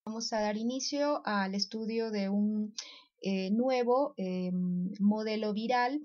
Vamos a dar inicio al estudio de un nuevo modelo viral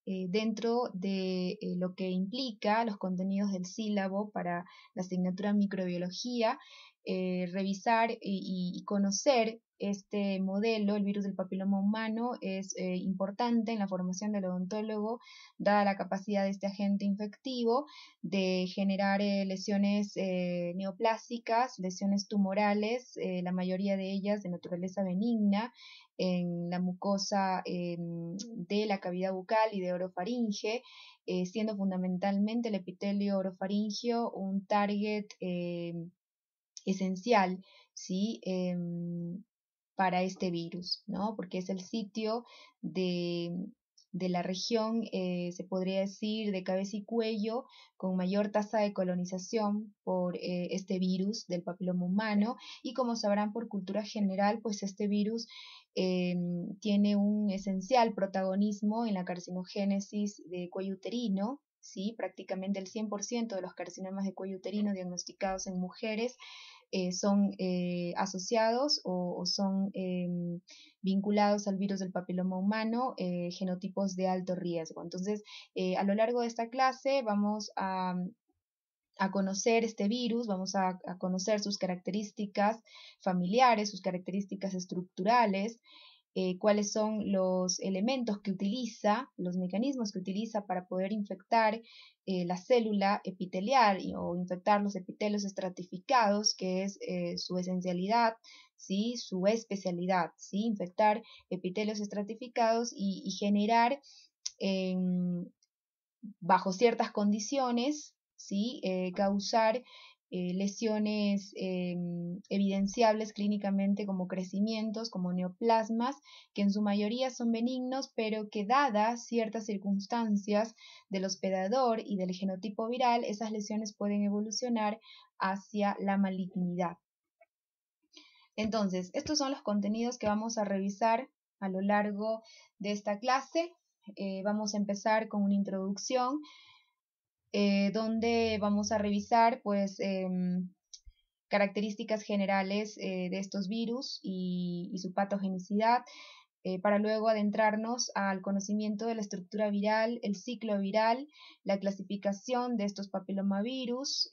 dentro de lo que implica los contenidos del sílabo para la asignatura microbiología, revisar y conocer este modelo, el virus del papiloma humano, es importante en la formación del odontólogo, dada la capacidad de este agente infectivo de generar lesiones neoplásicas, lesiones tumorales, la mayoría de ellas de naturaleza benigna, en la mucosa de la cavidad bucal y de orofaringe, siendo fundamentalmente el epitelio orofaringeo un target esencial, ¿sí? Para este virus, ¿no? Porque es el sitio de la región, se podría decir, de cabeza y cuello, con mayor tasa de colonización por este virus del papiloma humano, y como sabrán por cultura general, pues este virus tiene un esencial protagonismo en la carcinogénesis de cuello uterino, ¿sí? Prácticamente el 100% de los carcinomas de cuello uterino diagnosticados en mujeres son asociados o son vinculados al virus del papiloma humano, genotipos de alto riesgo. Entonces, a lo largo de esta clase vamos a conocer este virus, vamos a conocer sus características familiares, sus características estructurales, cuáles son los elementos que utiliza, los mecanismos que utiliza para poder infectar la célula epitelial o infectar los epitelios estratificados, que es su esencialidad, ¿sí? Su especialidad, ¿sí? Infectar epitelios estratificados y generar bajo ciertas condiciones, ¿sí? Causar lesiones evidenciables clínicamente como crecimientos, como neoplasmas, que en su mayoría son benignos, pero que dadas ciertas circunstancias del hospedador y del genotipo viral, esas lesiones pueden evolucionar hacia la malignidad. Entonces, estos son los contenidos que vamos a revisar a lo largo de esta clase. Vamos a empezar con una introducción donde vamos a revisar pues características generales de estos virus y su patogenicidad, para luego adentrarnos al conocimiento de la estructura viral, el ciclo viral, la clasificación de estos papilomavirus,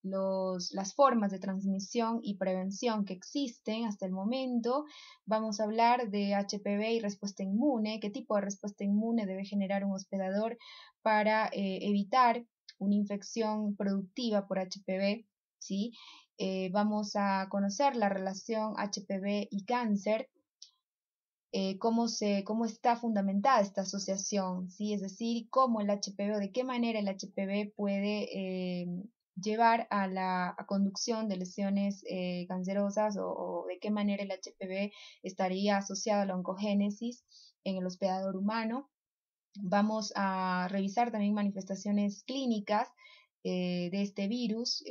las formas de transmisión y prevención que existen hasta el momento. Vamos a hablar de HPV y respuesta inmune, qué tipo de respuesta inmune debe generar un hospedador para evitar una infección productiva por HPV, ¿sí? Vamos a conocer la relación HPV y cáncer, cómo está fundamentada esta asociación, ¿sí? Es decir, cómo el HPV o de qué manera el HPV puede llevar a la conducción de lesiones cancerosas o de qué manera el HPV estaría asociado a la oncogénesis en el hospedador humano. Vamos a revisar también manifestaciones clínicas de este virus,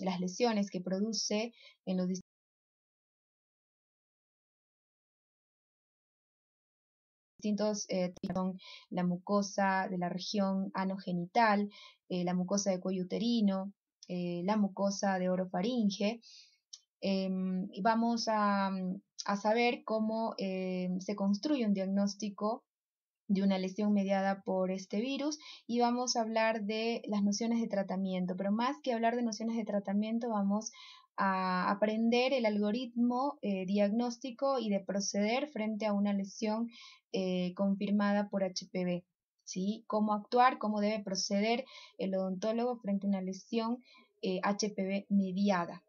las lesiones que produce en los distintos son la mucosa de la región anogenital, la mucosa de cuello uterino, la mucosa de orofaringe. Y vamos a saber cómo se construye un diagnóstico de una lesión mediada por este virus, y vamos a hablar de las nociones de tratamiento, pero más que hablar de nociones de tratamiento vamos a aprender el algoritmo diagnóstico y de proceder frente a una lesión confirmada por HPV, ¿sí? Cómo actuar, cómo debe proceder el odontólogo frente a una lesión HPV mediada.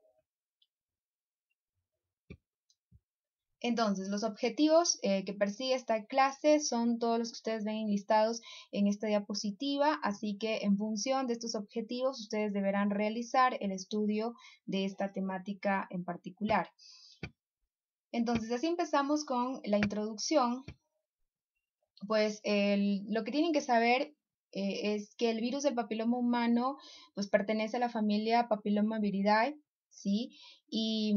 Entonces, los objetivos que persigue esta clase son todos los que ustedes ven enlistados en esta diapositiva, así que en función de estos objetivos ustedes deberán realizar el estudio de esta temática en particular. Entonces, así empezamos con la introducción. Pues lo que tienen que saber es que el virus del papiloma humano pues pertenece a la familia Papillomaviridae, ¿sí? Y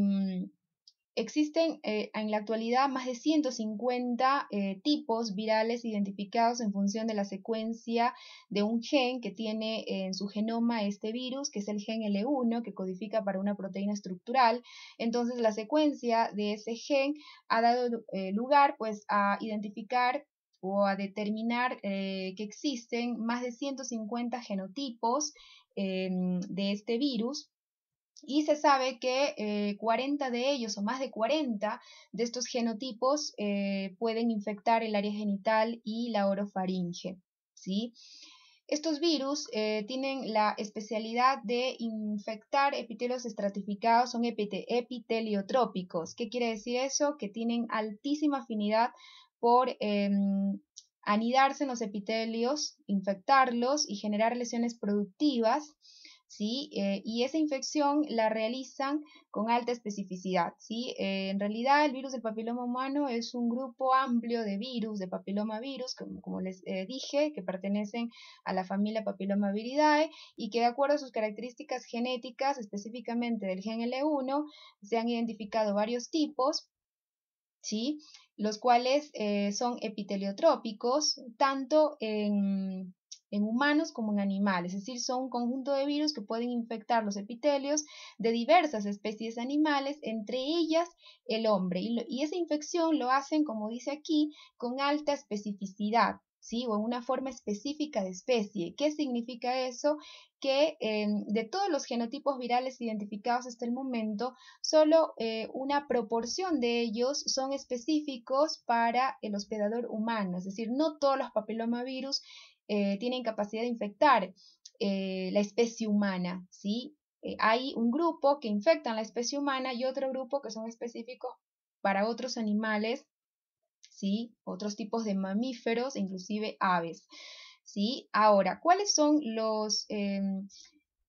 Existen en la actualidad más de 150 tipos virales identificados en función de la secuencia de un gen que tiene en su genoma este virus, que es el gen L1, que codifica para una proteína estructural. Entonces, la secuencia de ese gen ha dado lugar pues, a identificar o a determinar que existen más de 150 genotipos de este virus. Y se sabe que 40 de ellos, o más de 40 de estos genotipos, pueden infectar el área genital y la orofaringe, ¿sí? Estos virus tienen la especialidad de infectar epitelios estratificados, son epiteliotrópicos. ¿Qué quiere decir eso? Que tienen altísima afinidad por anidarse en los epitelios, infectarlos y generar lesiones productivas. ¿Sí? Y esa infección la realizan con alta especificidad. ¿Sí? En realidad el virus del papiloma humano es un grupo amplio de virus, de papilomavirus, como les dije, que pertenecen a la familia Papillomaviridae y que de acuerdo a sus características genéticas, específicamente del gen L1, se han identificado varios tipos, ¿sí? Los cuales son epiteliotrópicos, tanto en humanos como en animales, es decir, son un conjunto de virus que pueden infectar los epitelios de diversas especies animales, entre ellas el hombre, y esa infección lo hacen, como dice aquí, con alta especificidad, ¿sí? O en una forma específica de especie. ¿Qué significa eso? Que de todos los genotipos virales identificados hasta el momento, solo una proporción de ellos son específicos para el hospedador humano, es decir, no todos los papilomavirus tienen capacidad de infectar la especie humana, ¿sí? Hay un grupo que infectan la especie humana y otro grupo que son específicos para otros animales, ¿sí? Otros tipos de mamíferos, inclusive aves, ¿sí? Ahora, ¿cuáles son los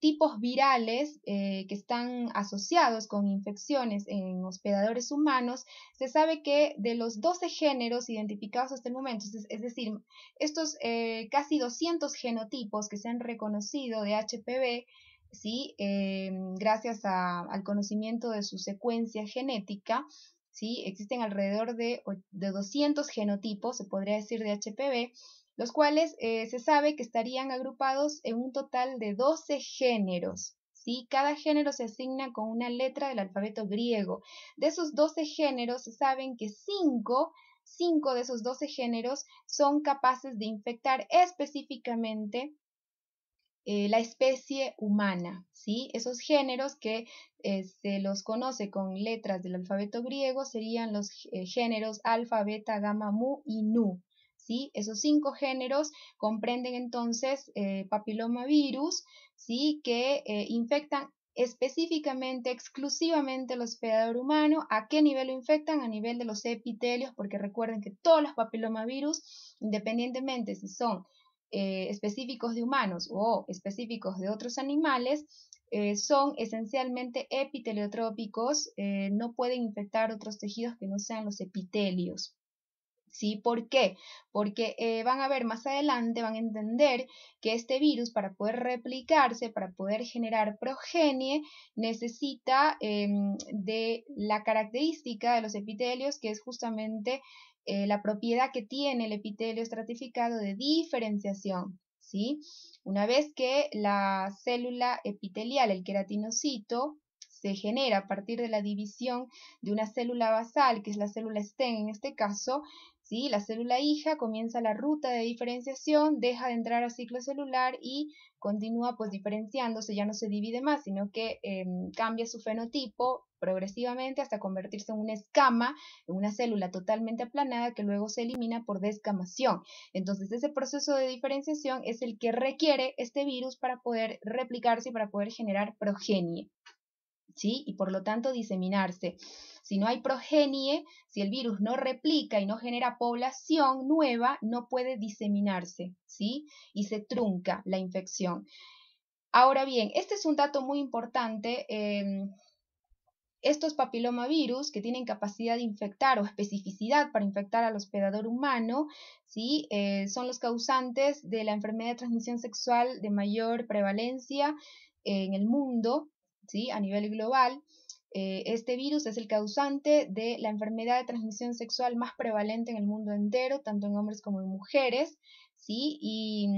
tipos virales que están asociados con infecciones en hospedadores humanos? Se sabe que de los 12 géneros identificados hasta el momento, es decir, estos casi 200 genotipos que se han reconocido de HPV, ¿sí? Gracias al conocimiento de su secuencia genética, ¿sí? Existen alrededor de 200 genotipos, se podría decir, de HPV, los cuales se sabe que estarían agrupados en un total de 12 géneros. ¿Sí? Cada género se asigna con una letra del alfabeto griego. De esos 12 géneros se saben que 5 de esos 12 géneros son capaces de infectar específicamente la especie humana, ¿sí? Esos géneros que se los conoce con letras del alfabeto griego serían los géneros alfa, beta, gamma, mu y nu, ¿sí? Esos 5 géneros comprenden entonces papilomavirus, ¿sí? Que infectan específicamente, exclusivamente el hospedador humano. ¿A qué nivel lo infectan? A nivel de los epitelios, porque recuerden que todos los papilomavirus, independientemente si son específicos de humanos o específicos de otros animales, son esencialmente epiteliotrópicos, no pueden infectar otros tejidos que no sean los epitelios. ¿Sí? ¿Por qué? Porque van a ver más adelante, van a entender que este virus, para poder replicarse, para poder generar progenie, necesita de la característica de los epitelios, que es justamente la propiedad que tiene el epitelio estratificado de diferenciación, ¿sí? Una vez que la célula epitelial, el queratinocito, se genera a partir de la división de una célula basal, que es la célula Sten en este caso, ¿sí? La célula hija comienza la ruta de diferenciación, deja de entrar al ciclo celular y continúa pues diferenciándose, ya no se divide más, sino que cambia su fenotipo progresivamente hasta convertirse en una escama, en una célula totalmente aplanada que luego se elimina por descamación. Entonces ese proceso de diferenciación es el que requiere este virus para poder replicarse y para poder generar progenie, ¿sí? Y por lo tanto diseminarse. Si no hay progenie, si el virus no replica y no genera población nueva, no puede diseminarse, ¿sí? Y se trunca la infección. Ahora bien, este es un dato muy importante. Estos papilomavirus que tienen capacidad de infectar o especificidad para infectar al hospedador humano, ¿sí? Son los causantes de la enfermedad de transmisión sexual de mayor prevalencia en el mundo, ¿sí? A nivel global. Este virus es el causante de la enfermedad de transmisión sexual más prevalente en el mundo entero, tanto en hombres como en mujeres, ¿sí? Y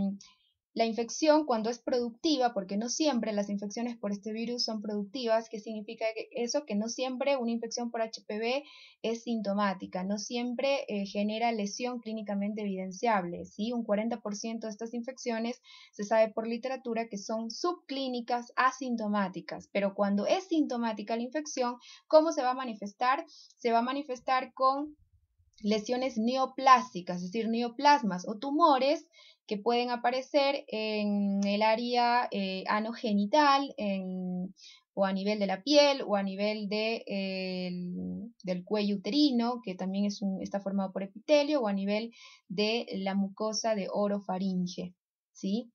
la infección, cuando es productiva, porque no siempre las infecciones por este virus son productivas, ¿qué significa eso? Que no siempre una infección por HPV es sintomática, no siempre genera lesión clínicamente evidenciable, ¿sí? Un 40% de estas infecciones se sabe por literatura que son subclínicas asintomáticas, pero cuando es sintomática la infección, ¿cómo se va a manifestar? Se va a manifestar con lesiones neoplásicas, es decir, neoplasmas o tumores que pueden aparecer en el área anogenital, o a nivel de la piel, o a nivel del cuello uterino, que también está formado por epitelio, o a nivel de la mucosa de orofaringe, ¿sí?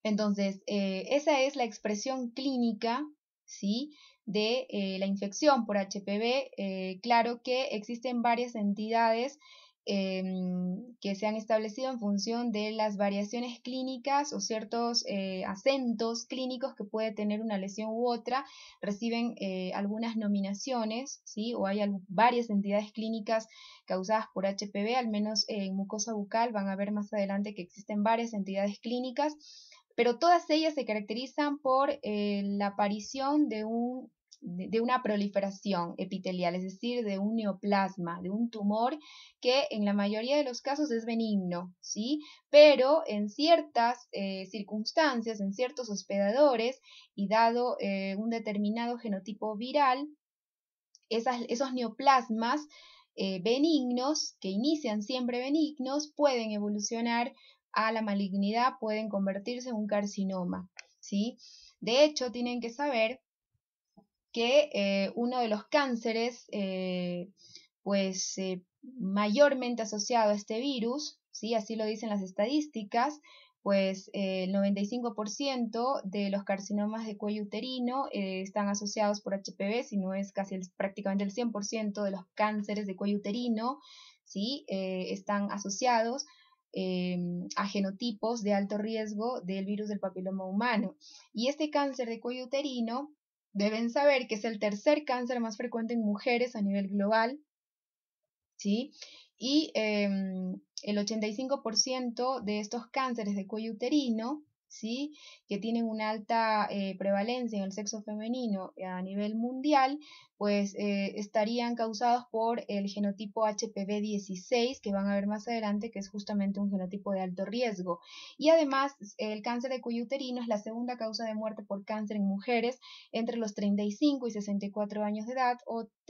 Entonces, esa es la expresión clínica, ¿sí? De la infección por HPV. Claro que existen varias entidades que se han establecido en función de las variaciones clínicas o ciertos acentos clínicos que puede tener una lesión u otra, reciben algunas nominaciones, ¿sí? O hay varias entidades clínicas causadas por HPV, al menos en mucosa bucal van a ver más adelante que existen varias entidades clínicas, pero todas ellas se caracterizan por la aparición de una proliferación epitelial, es decir, de un neoplasma, de un tumor que en la mayoría de los casos es benigno, ¿sí? Pero en ciertas circunstancias, en ciertos hospedadores y dado un determinado genotipo viral, esos neoplasmas benignos, que inician siempre benignos, pueden evolucionar a la malignidad, pueden convertirse en un carcinoma, ¿sí? De hecho, tienen que saber que uno de los cánceres, pues mayormente asociado a este virus, ¿sí? Así lo dicen las estadísticas, pues el 95% de los carcinomas de cuello uterino están asociados por HPV, si no es casi prácticamente el 100% de los cánceres de cuello uterino, ¿sí? Están asociados a genotipos de alto riesgo del virus del papiloma humano. Y este cáncer de cuello uterino, deben saber que es el tercer cáncer más frecuente en mujeres a nivel global, ¿sí? Y el 85% de estos cánceres de cuello uterino, ¿sí? Que tienen una alta prevalencia en el sexo femenino a nivel mundial, pues estarían causados por el genotipo HPV-16, que van a ver más adelante, que es justamente un genotipo de alto riesgo. Y además, el cáncer de cuello uterino es la segunda causa de muerte por cáncer en mujeres entre los 35 y 64 años de edad.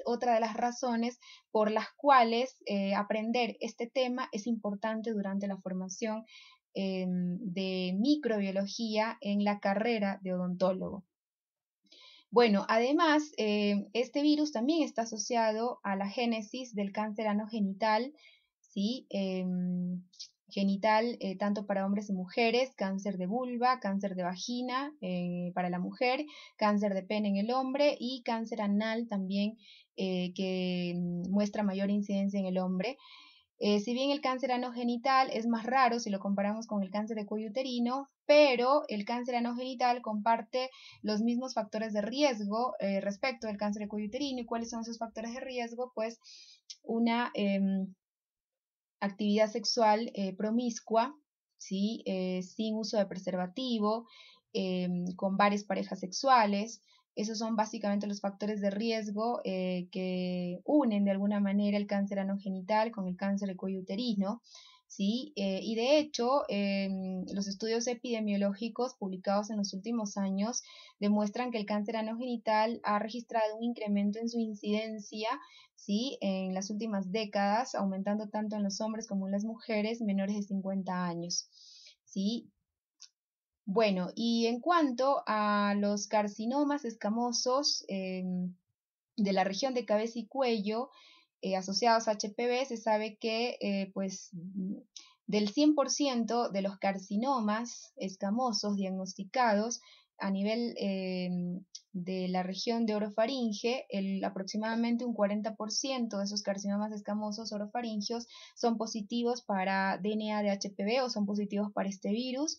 Otra de las razones por las cuales aprender este tema es importante durante la formación de microbiología en la carrera de odontólogo. Bueno, además, este virus también está asociado a la génesis del cáncer anogenital, ¿sí? Genital tanto para hombres y mujeres, cáncer de vulva, cáncer de vagina para la mujer, cáncer de pene en el hombre y cáncer anal también que muestra mayor incidencia en el hombre. Si bien el cáncer anogenital es más raro si lo comparamos con el cáncer de cuello uterino, pero el cáncer anogenital comparte los mismos factores de riesgo respecto al cáncer de cuello uterino. ¿Y cuáles son esos factores de riesgo? Pues una actividad sexual promiscua, ¿sí? Sin uso de preservativo, con varias parejas sexuales. Esos son básicamente los factores de riesgo que unen de alguna manera el cáncer anogenital con el cáncer de cuello uterino, ¿sí? Y de hecho, los estudios epidemiológicos publicados en los últimos años demuestran que el cáncer anogenital ha registrado un incremento en su incidencia, ¿sí? En las últimas décadas, aumentando tanto en los hombres como en las mujeres menores de 50 años, ¿sí? Bueno, y en cuanto a los carcinomas escamosos de la región de cabeza y cuello asociados a HPV, se sabe que pues del 100% de los carcinomas escamosos diagnosticados a nivel de la región de orofaringe, aproximadamente un 40% de esos carcinomas escamosos orofaringeos son positivos para DNA de HPV o son positivos para este virus.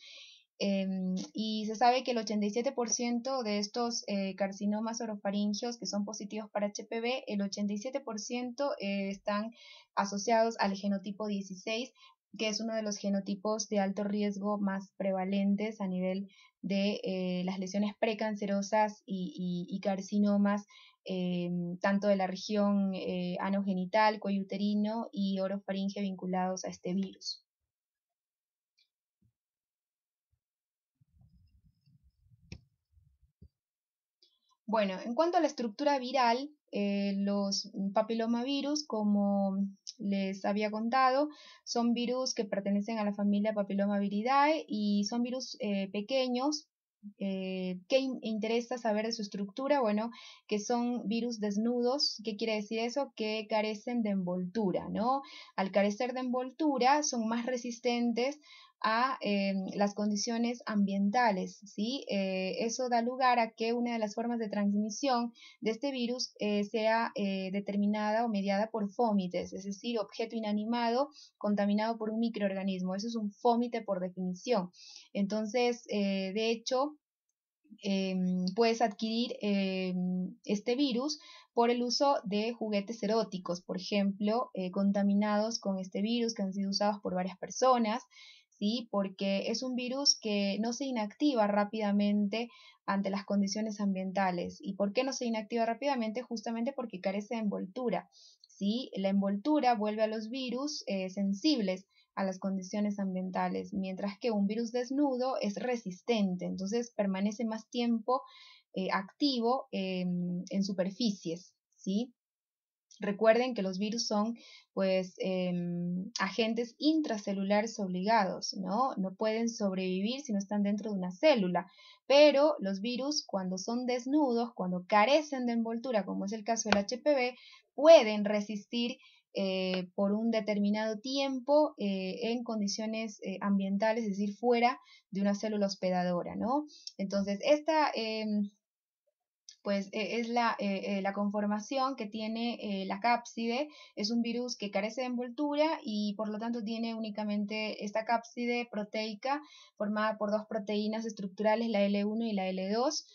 Y se sabe que el 87% de estos carcinomas orofaringeos que son positivos para HPV, el 87% están asociados al genotipo 16, que es uno de los genotipos de alto riesgo más prevalentes a nivel de las lesiones precancerosas y carcinomas, tanto de la región anogenital, cuello uterino y orofaringe vinculados a este virus. Bueno, en cuanto a la estructura viral, los papilomavirus, como les había contado, son virus que pertenecen a la familia Papillomaviridae y son virus pequeños. ¿Qué interesa saber de su estructura? Bueno, que son virus desnudos. ¿Qué quiere decir eso? Que carecen de envoltura, ¿no? Al carecer de envoltura, son más resistentes a las condiciones ambientales, ¿sí? Eso da lugar a que una de las formas de transmisión de este virus sea determinada o mediada por fómites, es decir, objeto inanimado contaminado por un microorganismo. Eso es un fómite por definición. Entonces, de hecho, puedes adquirir este virus por el uso de juguetes eróticos, por ejemplo, contaminados con este virus que han sido usados por varias personas, ¿sí? Porque es un virus que no se inactiva rápidamente ante las condiciones ambientales. ¿Y por qué no se inactiva rápidamente? Justamente porque carece de envoltura, ¿sí? La envoltura vuelve a los virus sensibles a las condiciones ambientales, mientras que un virus desnudo es resistente, entonces permanece más tiempo activo en superficies, ¿sí? Recuerden que los virus son pues agentes intracelulares obligados, ¿no? No pueden sobrevivir si no están dentro de una célula, pero los virus cuando son desnudos, cuando carecen de envoltura, como es el caso del HPV, pueden resistir por un determinado tiempo en condiciones ambientales, es decir, fuera de una célula hospedadora, ¿no? Entonces, esta pues es la conformación que tiene la cápside. Es un virus que carece de envoltura y por lo tanto tiene únicamente esta cápside proteica formada por dos proteínas estructurales, la L1 y la L2.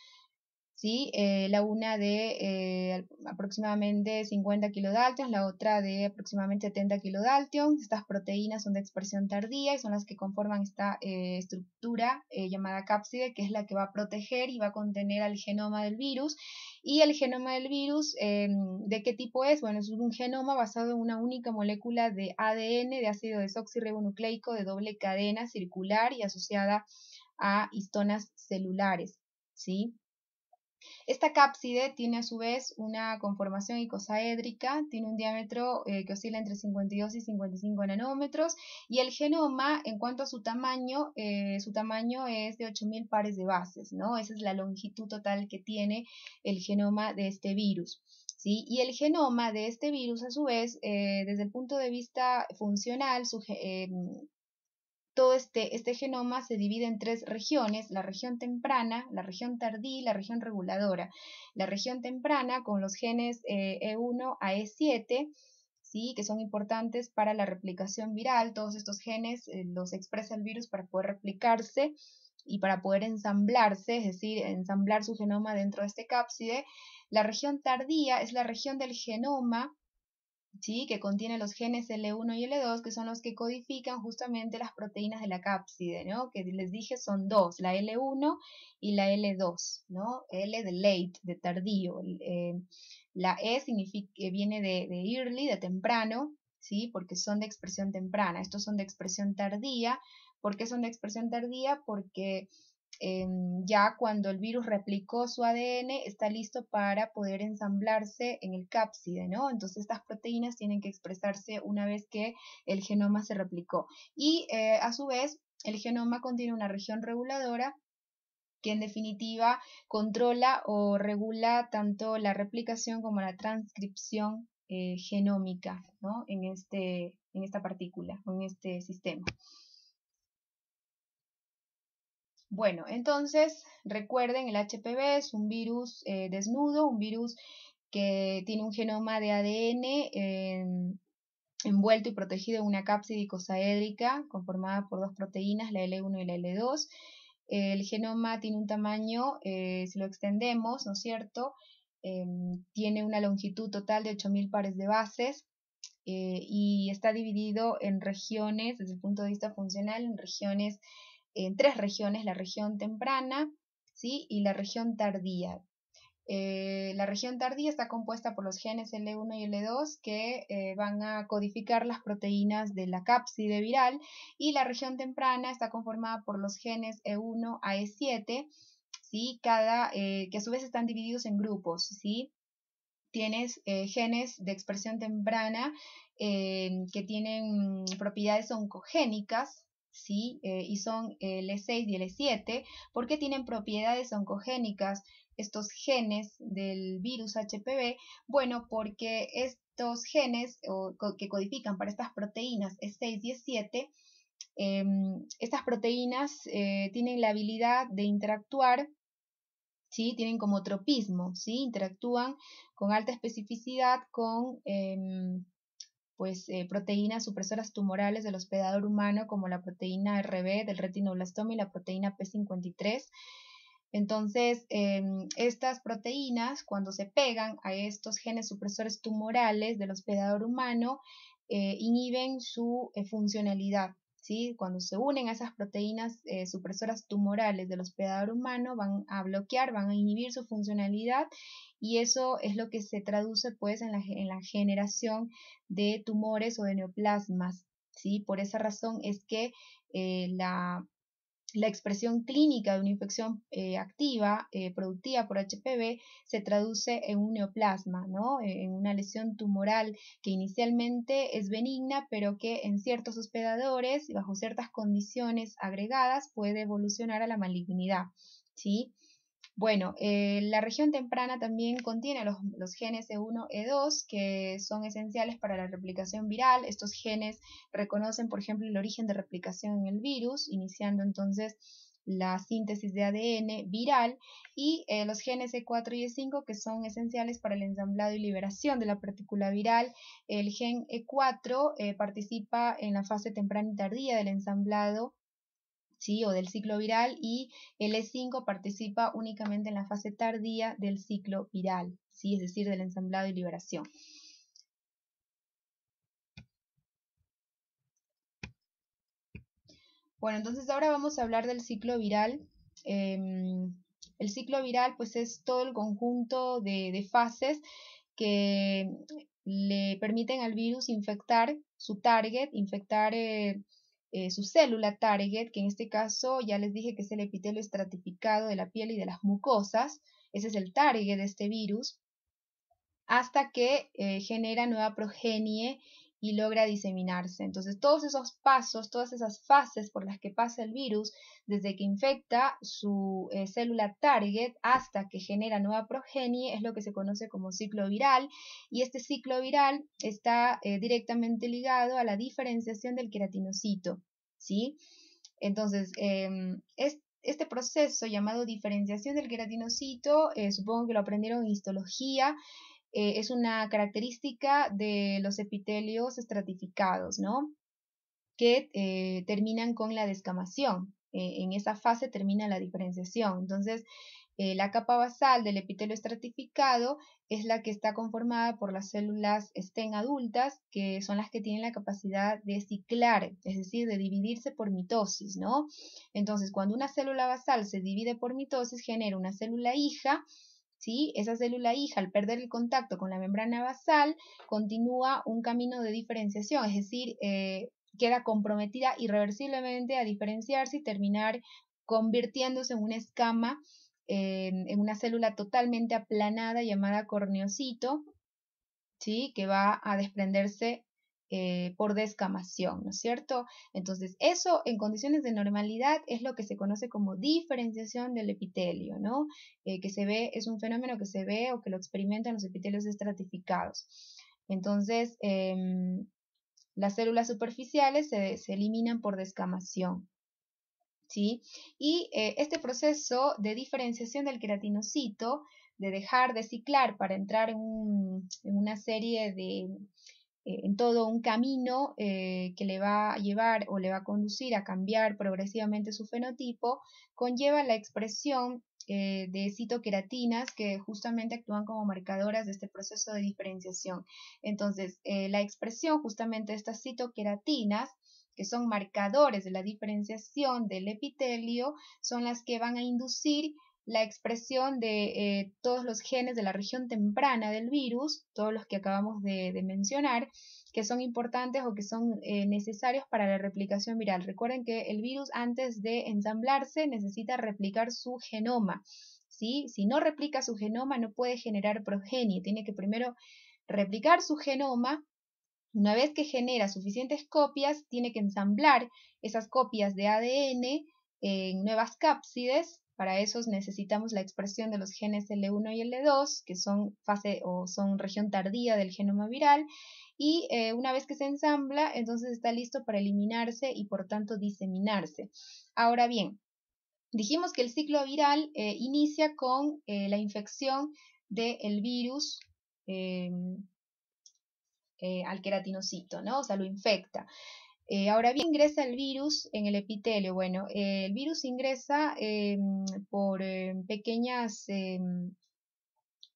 ¿Sí? La una de aproximadamente 50 kilodaltons, la otra de aproximadamente 70 kilodaltons. Estas proteínas son de expresión tardía y son las que conforman esta estructura llamada cápside, que es la que va a proteger y va a contener al genoma del virus. Y el genoma del virus, ¿de qué tipo es? Bueno, es un genoma basado en una única molécula de ADN, de ácido desoxirribonucleico de doble cadena circular y asociada a histonas celulares, ¿sí? Esta cápside tiene a su vez una conformación icosaédrica, tiene un diámetro que oscila entre 52 y 55 nanómetros y el genoma, en cuanto a su tamaño es de 8000 pares de bases, ¿no? Esa es la longitud total que tiene el genoma de este virus. ¿Sí? Y el genoma de este virus, a su vez, desde el punto de vista funcional, todo este genoma se divide en tres regiones: la región temprana, la región tardía y la región reguladora. La región temprana con los genes E1 a E7, ¿sí? Que son importantes para la replicación viral. Todos estos genes los expresa el virus para poder replicarse y para poder ensamblarse, es decir, ensamblar su genoma dentro de este cápside. La región tardía es la región del genoma, ¿sí? Que contiene los genes L1 y L2, que son los que codifican justamente las proteínas de la cápside, ¿no? Que les dije son dos, la L1 y la L2, ¿no? L de late, de tardío. La E significa, viene de early, de temprano, ¿sí? Porque son de expresión temprana. Estos son de expresión tardía. ¿Por qué son de expresión tardía? Porque ya cuando el virus replicó su ADN está listo para poder ensamblarse en el cápside, ¿no? Entonces estas proteínas tienen que expresarse una vez que el genoma se replicó. Y a su vez el genoma contiene una región reguladora que en definitiva controla o regula tanto la replicación como la transcripción genómica, ¿no? En esta partícula o en este sistema. Bueno, entonces recuerden, el HPV es un virus desnudo, un virus que tiene un genoma de ADN envuelto y protegido en una cápside icosaédrica conformada por dos proteínas, la L1 y la L2. el genoma tiene un tamaño, si lo extendemos, ¿no es cierto? Tiene una longitud total de 8.000 pares de bases y está dividido en regiones, desde el punto de vista funcional, en tres regiones, la región temprana, ¿sí? Y la región tardía. La región tardía está compuesta por los genes L1 y L2 que van a codificar las proteínas de la cápside viral, y la región temprana está conformada por los genes E1 a E7, ¿sí? Que a su vez están divididos en grupos, ¿sí? Tienes genes de expresión temprana que tienen propiedades oncogénicas, ¿sí? Y son el E6 y el E7. ¿Por qué tienen propiedades oncogénicas estos genes del virus HPV? Bueno, porque estos genes que codifican para estas proteínas E6 y E7, estas proteínas tienen la habilidad de interactuar, ¿sí? Tienen como tropismo, ¿sí? Interactúan con alta especificidad con proteínas supresoras tumorales del hospedador humano, como la proteína RB del retinoblastoma y la proteína P53. Entonces, estas proteínas, cuando se pegan a estos genes supresores tumorales del hospedador humano, inhiben su funcionalidad, ¿sí? Cuando se unen a esas proteínas supresoras tumorales del hospedador humano, van a bloquear, van a inhibir su funcionalidad, y eso es lo que se traduce pues en la generación de tumores o de neoplasmas, ¿sí? Por esa razón es que la expresión clínica de una infección activa productiva por HPV se traduce en un neoplasma, ¿no? En una lesión tumoral que inicialmente es benigna, pero que en ciertos hospedadores y bajo ciertas condiciones agregadas puede evolucionar a la malignidad, ¿sí? Bueno, la región temprana también contiene los genes E1, E2, que son esenciales para la replicación viral. Estos genes reconocen, por ejemplo, el origen de replicación en el virus, iniciando entonces la síntesis de ADN viral, y los genes E4 y E5, que son esenciales para el ensamblado y liberación de la partícula viral. El gen E4 participa en la fase temprana y tardía del ensamblado, ¿sí? O del ciclo viral, y el E5 participa únicamente en la fase tardía del ciclo viral, ¿sí? Es decir, del ensamblado y liberación. Bueno, entonces ahora vamos a hablar del ciclo viral. El ciclo viral pues es todo el conjunto de fases que le permiten al virus infectar su target, infectar su célula target, que en este caso ya les dije que es el epitelio estratificado de la piel y de las mucosas. Ese es el target de este virus, hasta que genera nueva progenie y logra diseminarse. Entonces, todos esos pasos, todas esas fases por las que pasa el virus, desde que infecta su célula target hasta que genera nueva progenie, es lo que se conoce como ciclo viral, y este ciclo viral está directamente ligado a la diferenciación del queratinocito, ¿sí? Entonces, este proceso llamado diferenciación del queratinocito, supongo que lo aprendieron en histología, es una característica de los epitelios estratificados, ¿no? Que terminan con la descamación. En esa fase termina la diferenciación. Entonces, la capa basal del epitelio estratificado es la que está conformada por las células STEM adultas, que son las que tienen la capacidad de ciclar, es decir, de dividirse por mitosis, ¿no? Entonces, cuando una célula basal se divide por mitosis, genera una célula hija, ¿sí? Esa célula hija, al perder el contacto con la membrana basal, continúa un camino de diferenciación, es decir, queda comprometida irreversiblemente a diferenciarse y terminar convirtiéndose en una escama, en una célula totalmente aplanada llamada corneocito, ¿sí? Que va a desprenderse por descamación, ¿no es cierto? Entonces, eso en condiciones de normalidad es lo que se conoce como diferenciación del epitelio, ¿no? Que se ve, es un fenómeno que se ve o que lo experimentan los epitelios estratificados. Entonces, las células superficiales se eliminan por descamación, ¿sí? Y este proceso de diferenciación del queratinocito, de dejar de ciclar para entrar en una serie en todo un camino que le va a llevar o le va a conducir a cambiar progresivamente su fenotipo, conlleva la expresión de citoqueratinas que justamente actúan como marcadoras de este proceso de diferenciación. Entonces, la expresión justamente de estas citoqueratinas, que son marcadores de la diferenciación del epitelio, son las que van a inducir la expresión de todos los genes de la región temprana del virus, todos los que acabamos de mencionar, que son importantes o que son necesarios para la replicación viral. Recuerden que el virus, antes de ensamblarse, necesita replicar su genoma, ¿sí? Si no replica su genoma, no puede generar progenie, tiene que primero replicar su genoma. Una vez que genera suficientes copias, tiene que ensamblar esas copias de ADN en nuevas cápsides. Para eso necesitamos la expresión de los genes L1 y L2, que son fase o son región tardía del genoma viral. Y una vez que se ensambla, entonces está listo para eliminarse y por tanto diseminarse. Ahora bien, dijimos que el ciclo viral inicia con la infección del virus al queratinocito, ¿no? O sea, lo infecta. Ahora bien, ingresa el virus en el epitelio. Bueno, el virus ingresa por pequeñas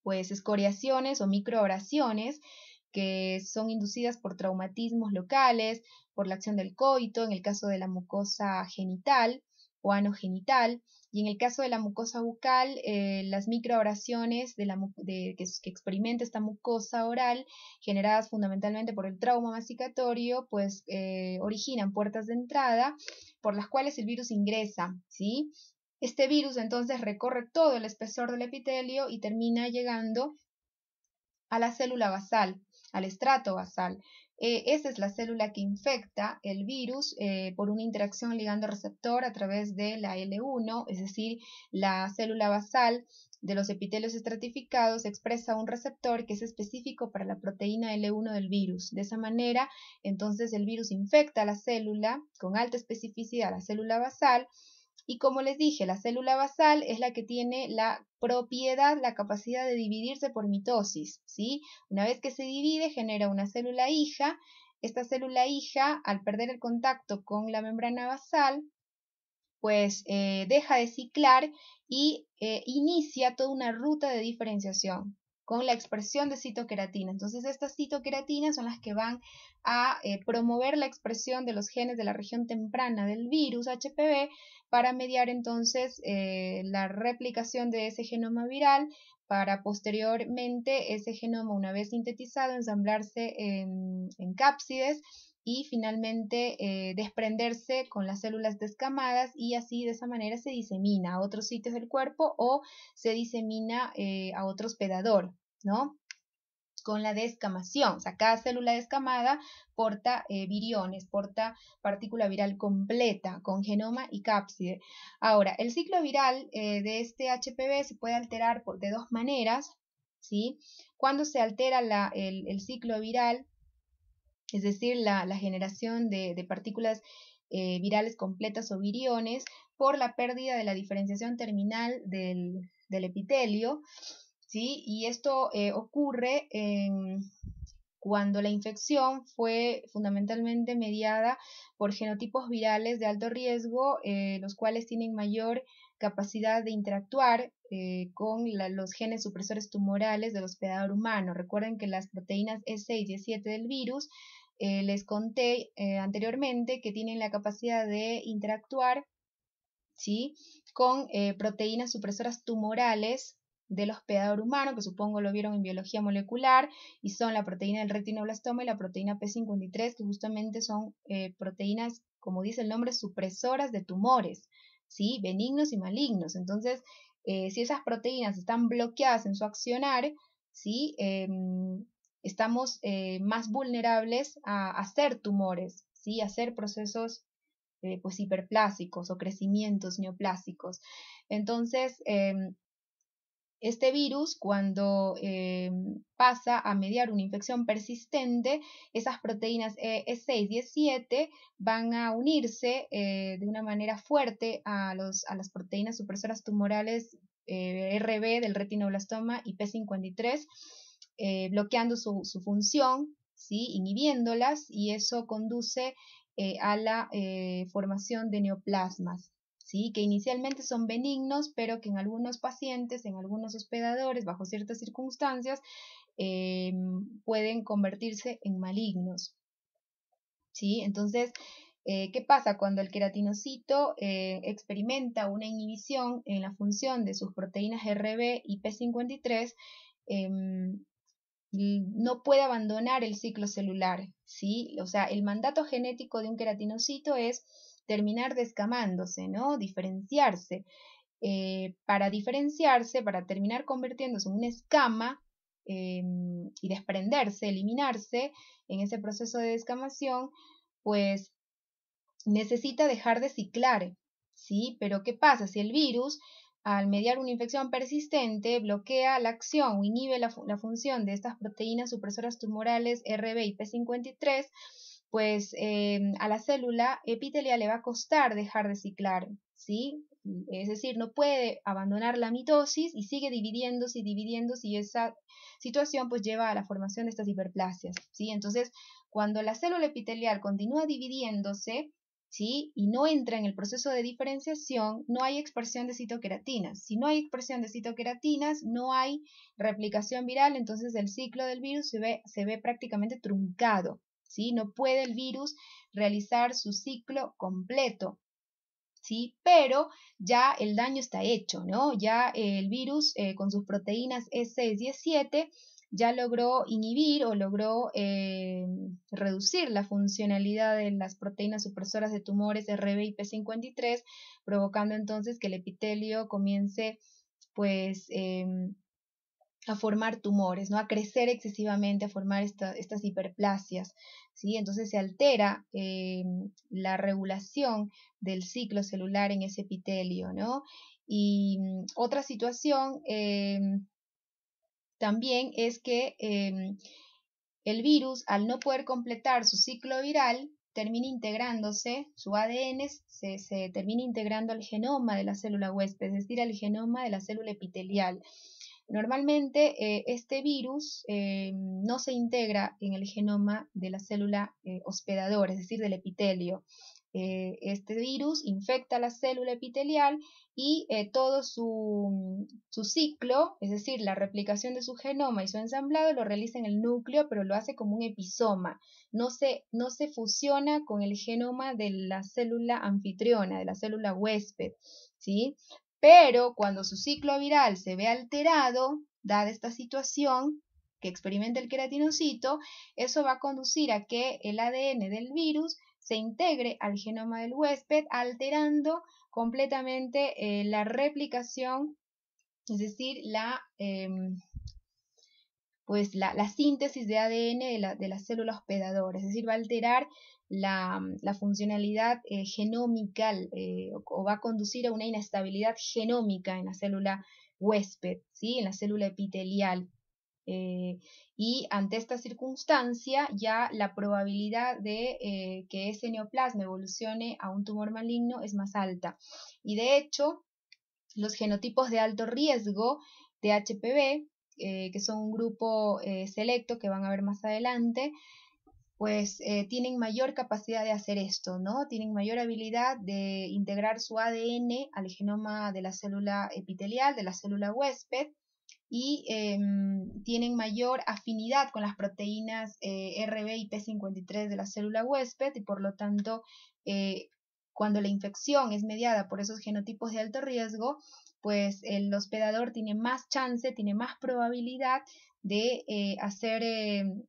pues escoriaciones o microabrasiones que son inducidas por traumatismos locales, por la acción del coito, en el caso de la mucosa genital o anogenital, y en el caso de la mucosa bucal, las microabrasiones que experimenta esta mucosa oral, generadas fundamentalmente por el trauma masticatorio, pues originan puertas de entrada por las cuales el virus ingresa, ¿sí? Este virus entonces recorre todo el espesor del epitelio y termina llegando a la célula basal, al estrato basal. Esa es la célula que infecta el virus por una interacción ligando-receptor a través de la L1, es decir, la célula basal de los epitelios estratificados expresa un receptor que es específico para la proteína L1 del virus. De esa manera, entonces el virus infecta la célula con alta especificidad, la célula basal. Y como les dije, la célula basal es la que tiene la propiedad, la capacidad de dividirse por mitosis, ¿sí? Una vez que se divide, genera una célula hija. Esta célula hija, al perder el contacto con la membrana basal, pues deja de ciclar y inicia toda una ruta de diferenciación con la expresión de citoqueratina. Entonces estas citoqueratinas son las que van a promover la expresión de los genes de la región temprana del virus HPV para mediar entonces la replicación de ese genoma viral para posteriormente ese genoma, una vez sintetizado, ensamblarse en cápsides y finalmente desprenderse con las células descamadas y así de esa manera se disemina a otros sitios del cuerpo o se disemina a otro hospedador, ¿no? Con la descamación, o sea, cada célula descamada porta viriones, porta partícula viral completa con genoma y cápside. Ahora, el ciclo viral de este HPV se puede alterar de dos maneras, ¿sí? Cuando se altera el ciclo viral, es decir, la generación de partículas virales completas o viriones por la pérdida de la diferenciación terminal del epitelio, ¿sí? Y esto ocurre cuando la infección fue fundamentalmente mediada por genotipos virales de alto riesgo, los cuales tienen mayor capacidad de interactuar con los genes supresores tumorales del hospedador humano. Recuerden que las proteínas E6 y E7 del virus les conté anteriormente que tienen la capacidad de interactuar, ¿sí?, con proteínas supresoras tumorales del hospedador humano, que supongo lo vieron en biología molecular, y son la proteína del retinoblastoma y la proteína P53, que justamente son proteínas, como dice el nombre, supresoras de tumores, ¿sí?, benignos y malignos. Entonces, si esas proteínas están bloqueadas en su accionar, ¿sí?, estamos más vulnerables a hacer tumores, ¿sí?, a hacer procesos pues hiperplásicos o crecimientos neoplásicos. Entonces, este virus, cuando pasa a mediar una infección persistente, esas proteínas E6 y E7 van a unirse de una manera fuerte a las proteínas supresoras tumorales RB del retinoblastoma y P53, bloqueando su función, ¿sí? Inhibiéndolas, y eso conduce a la formación de neoplasmas, ¿sí? Que inicialmente son benignos, pero que en algunos pacientes, en algunos hospedadores, bajo ciertas circunstancias, pueden convertirse en malignos, ¿sí? Entonces, ¿qué pasa cuando el queratinocito experimenta una inhibición en la función de sus proteínas RB y P53? No puede abandonar el ciclo celular, ¿sí? O sea, el mandato genético de un queratinocito es terminar descamándose, ¿no? Diferenciarse. Para diferenciarse, para terminar convirtiéndose en una escama y desprenderse, eliminarse en ese proceso de descamación, pues necesita dejar de ciclar, ¿sí? Pero ¿qué pasa? Si el virus, al mediar una infección persistente, bloquea la acción o inhibe la función de estas proteínas supresoras tumorales RB y P53, pues a la célula epitelial le va a costar dejar de ciclar, ¿sí? Es decir, no puede abandonar la mitosis y sigue dividiéndose y dividiéndose, y esa situación pues lleva a la formación de estas hiperplasias, ¿sí? Entonces, cuando la célula epitelial continúa dividiéndose, ¿sí? Y no entra en el proceso de diferenciación, no hay expresión de citoqueratinas. Si no hay expresión de citoqueratinas, no hay replicación viral, entonces el ciclo del virus se ve prácticamente truncado, ¿sí? No puede el virus realizar su ciclo completo, ¿sí? Pero ya el daño está hecho, ¿no? Ya el virus con sus proteínas E6 y E7 ya logró inhibir o logró reducir la funcionalidad de las proteínas supresoras de tumores RB y P53, provocando entonces que el epitelio comience pues a formar tumores, ¿no? A crecer excesivamente, a formar estas hiperplasias, ¿sí? Entonces se altera la regulación del ciclo celular en ese epitelio, ¿no? Y otra situación también es que el virus, al no poder completar su ciclo viral, termina integrándose, su ADN se termina integrando al genoma de la célula huésped, es decir, al genoma de la célula epitelial. Normalmente este virus no se integra en el genoma de la célula hospedadora, es decir, del epitelio. Este virus infecta la célula epitelial y todo su ciclo, es decir, la replicación de su genoma y su ensamblado, lo realiza en el núcleo, pero lo hace como un episoma. No se fusiona con el genoma de la célula anfitriona, de la célula huésped, ¿sí? Pero cuando su ciclo viral se ve alterado, dada esta situación que experimenta el queratinocito, eso va a conducir a que el ADN del virus se integre al genoma del huésped, alterando completamente la replicación, es decir, la síntesis de ADN de la célula hospedadora, es decir, va a alterar la funcionalidad genómica o va a conducir a una inestabilidad genómica en la célula huésped, ¿sí? En la célula epitelial. Y ante esta circunstancia ya la probabilidad de que ese neoplasma evolucione a un tumor maligno es más alta. Y de hecho, los genotipos de alto riesgo de HPV, que son un grupo selecto que van a ver más adelante, pues tienen mayor capacidad de hacer esto, ¿no? Tienen mayor habilidad de integrar su ADN al genoma de la célula epitelial, de la célula huésped, y tienen mayor afinidad con las proteínas RB y P53 de la célula huésped, y por lo tanto, cuando la infección es mediada por esos genotipos de alto riesgo, pues el hospedador tiene más chance, tiene más probabilidad de hacer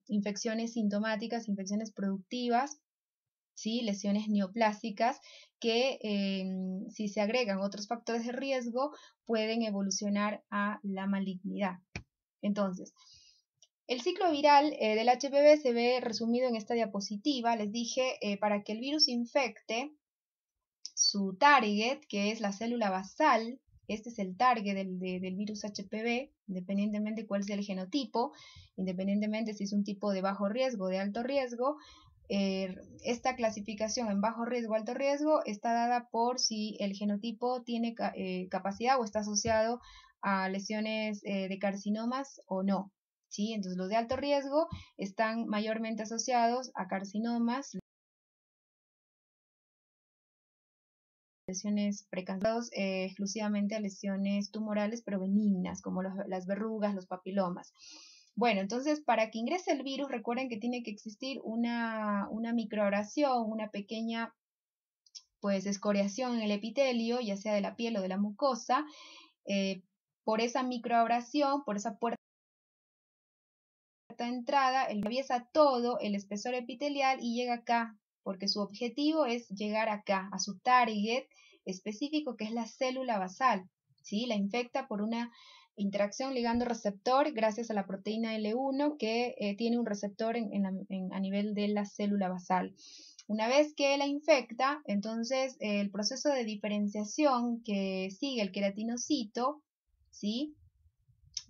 infecciones sintomáticas, infecciones productivas, ¿sí? Lesiones neoplásicas que si se agregan otros factores de riesgo pueden evolucionar a la malignidad. Entonces, el ciclo viral del HPV se ve resumido en esta diapositiva. Les dije, para que el virus infecte su target, que es la célula basal, este es el target del virus HPV, independientemente cuál sea el genotipo, independientemente si es un tipo de bajo riesgo o de alto riesgo. Esta clasificación en bajo riesgo o alto riesgo está dada por si el genotipo tiene capacidad o está asociado a lesiones de carcinomas o no, ¿sí? Entonces los de alto riesgo están mayormente asociados a carcinomas, lesiones precancerosas, exclusivamente a lesiones tumorales pero benignas, como las verrugas, los papilomas. Bueno, entonces para que ingrese el virus, recuerden que tiene que existir una microabrasión, una pequeña pues escoriación en el epitelio, ya sea de la piel o de la mucosa. Por esa microabrasión, por esa puerta de entrada, él atraviesa todo el espesor epitelial y llega acá, porque su objetivo es llegar acá, a su target específico, que es la célula basal, ¿sí? La infecta por una interacción ligando-receptor gracias a la proteína L1 que tiene un receptor a nivel de la célula basal. Una vez que la infecta, entonces el proceso de diferenciación que sigue el queratinocito, ¿sí?,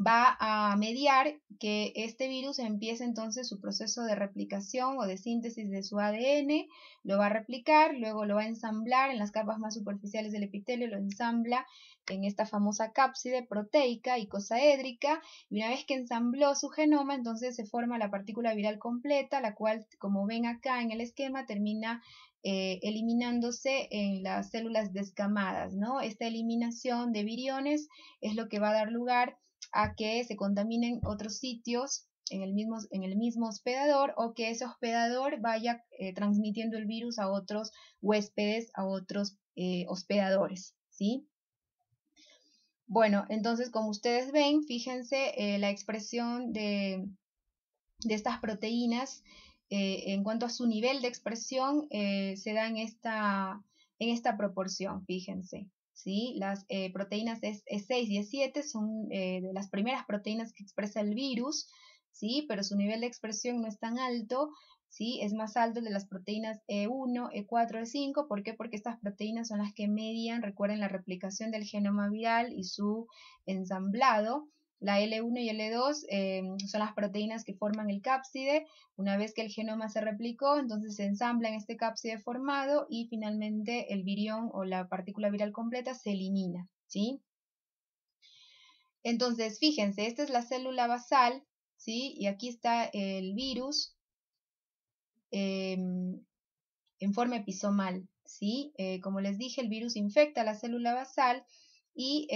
va a mediar que este virus empiece entonces su proceso de replicación o de síntesis de su ADN, lo va a replicar, luego lo va a ensamblar en las capas más superficiales del epitelio, lo ensambla en esta famosa cápside proteica icosaédrica, y una vez que ensambló su genoma, entonces se forma la partícula viral completa, la cual, como ven acá en el esquema, termina eliminándose en las células descamadas, ¿no? Esta eliminación de viriones es lo que va a dar lugar a que se contaminen otros sitios en el mismo hospedador, o que ese hospedador vaya transmitiendo el virus a otros huéspedes, a otros hospedadores, ¿sí? Bueno, entonces como ustedes ven, fíjense la expresión de estas proteínas en cuanto a su nivel de expresión se da en esta proporción, fíjense. ¿Sí? Las proteínas E6 y E7 son de las primeras proteínas que expresa el virus, ¿sí? Pero su nivel de expresión no es tan alto, ¿sí? Es más alto el de las proteínas E1, E4, E5. ¿Por qué? Porque estas proteínas son las que median, recuerden, la replicación del genoma viral y su ensamblado. La L1 y L2 son las proteínas que forman el cápside. Una vez que el genoma se replicó, entonces se ensambla en este cápside formado y finalmente el virión o la partícula viral completa se elimina, ¿sí? Entonces, fíjense, esta es la célula basal, ¿sí? Y aquí está el virus en forma episomal, ¿sí? Como les dije, el virus infecta la célula basal y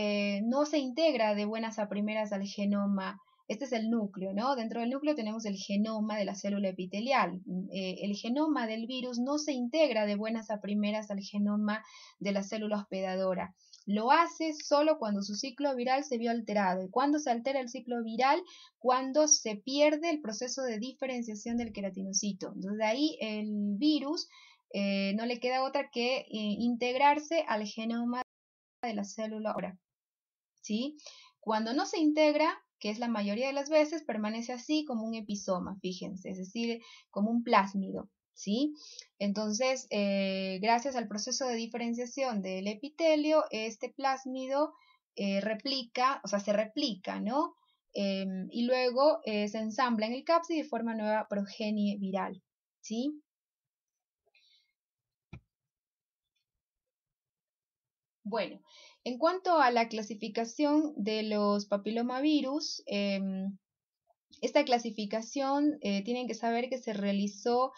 no se integra de buenas a primeras al genoma. Este es el núcleo, ¿no? Dentro del núcleo tenemos el genoma de la célula epitelial. El genoma del virus no se integra de buenas a primeras al genoma de la célula hospedadora. Lo hace solo cuando su ciclo viral se vio alterado. ¿Y cuándo se altera el ciclo viral? Cuando se pierde el proceso de diferenciación del queratinocito. Entonces, de ahí el virus no le queda otra que integrarse al genoma de la célula ahora, ¿sí? Cuando no se integra, que es la mayoría de las veces, permanece así como un episoma, fíjense, es decir, como un plásmido, ¿sí? Entonces, gracias al proceso de diferenciación del epitelio, este plásmido replica, o sea, se replica, ¿no? Y luego se ensambla en el cápside y forma nueva progenie viral, ¿sí? Bueno, en cuanto a la clasificación de los papilomavirus, esta clasificación tienen que saber que se realizó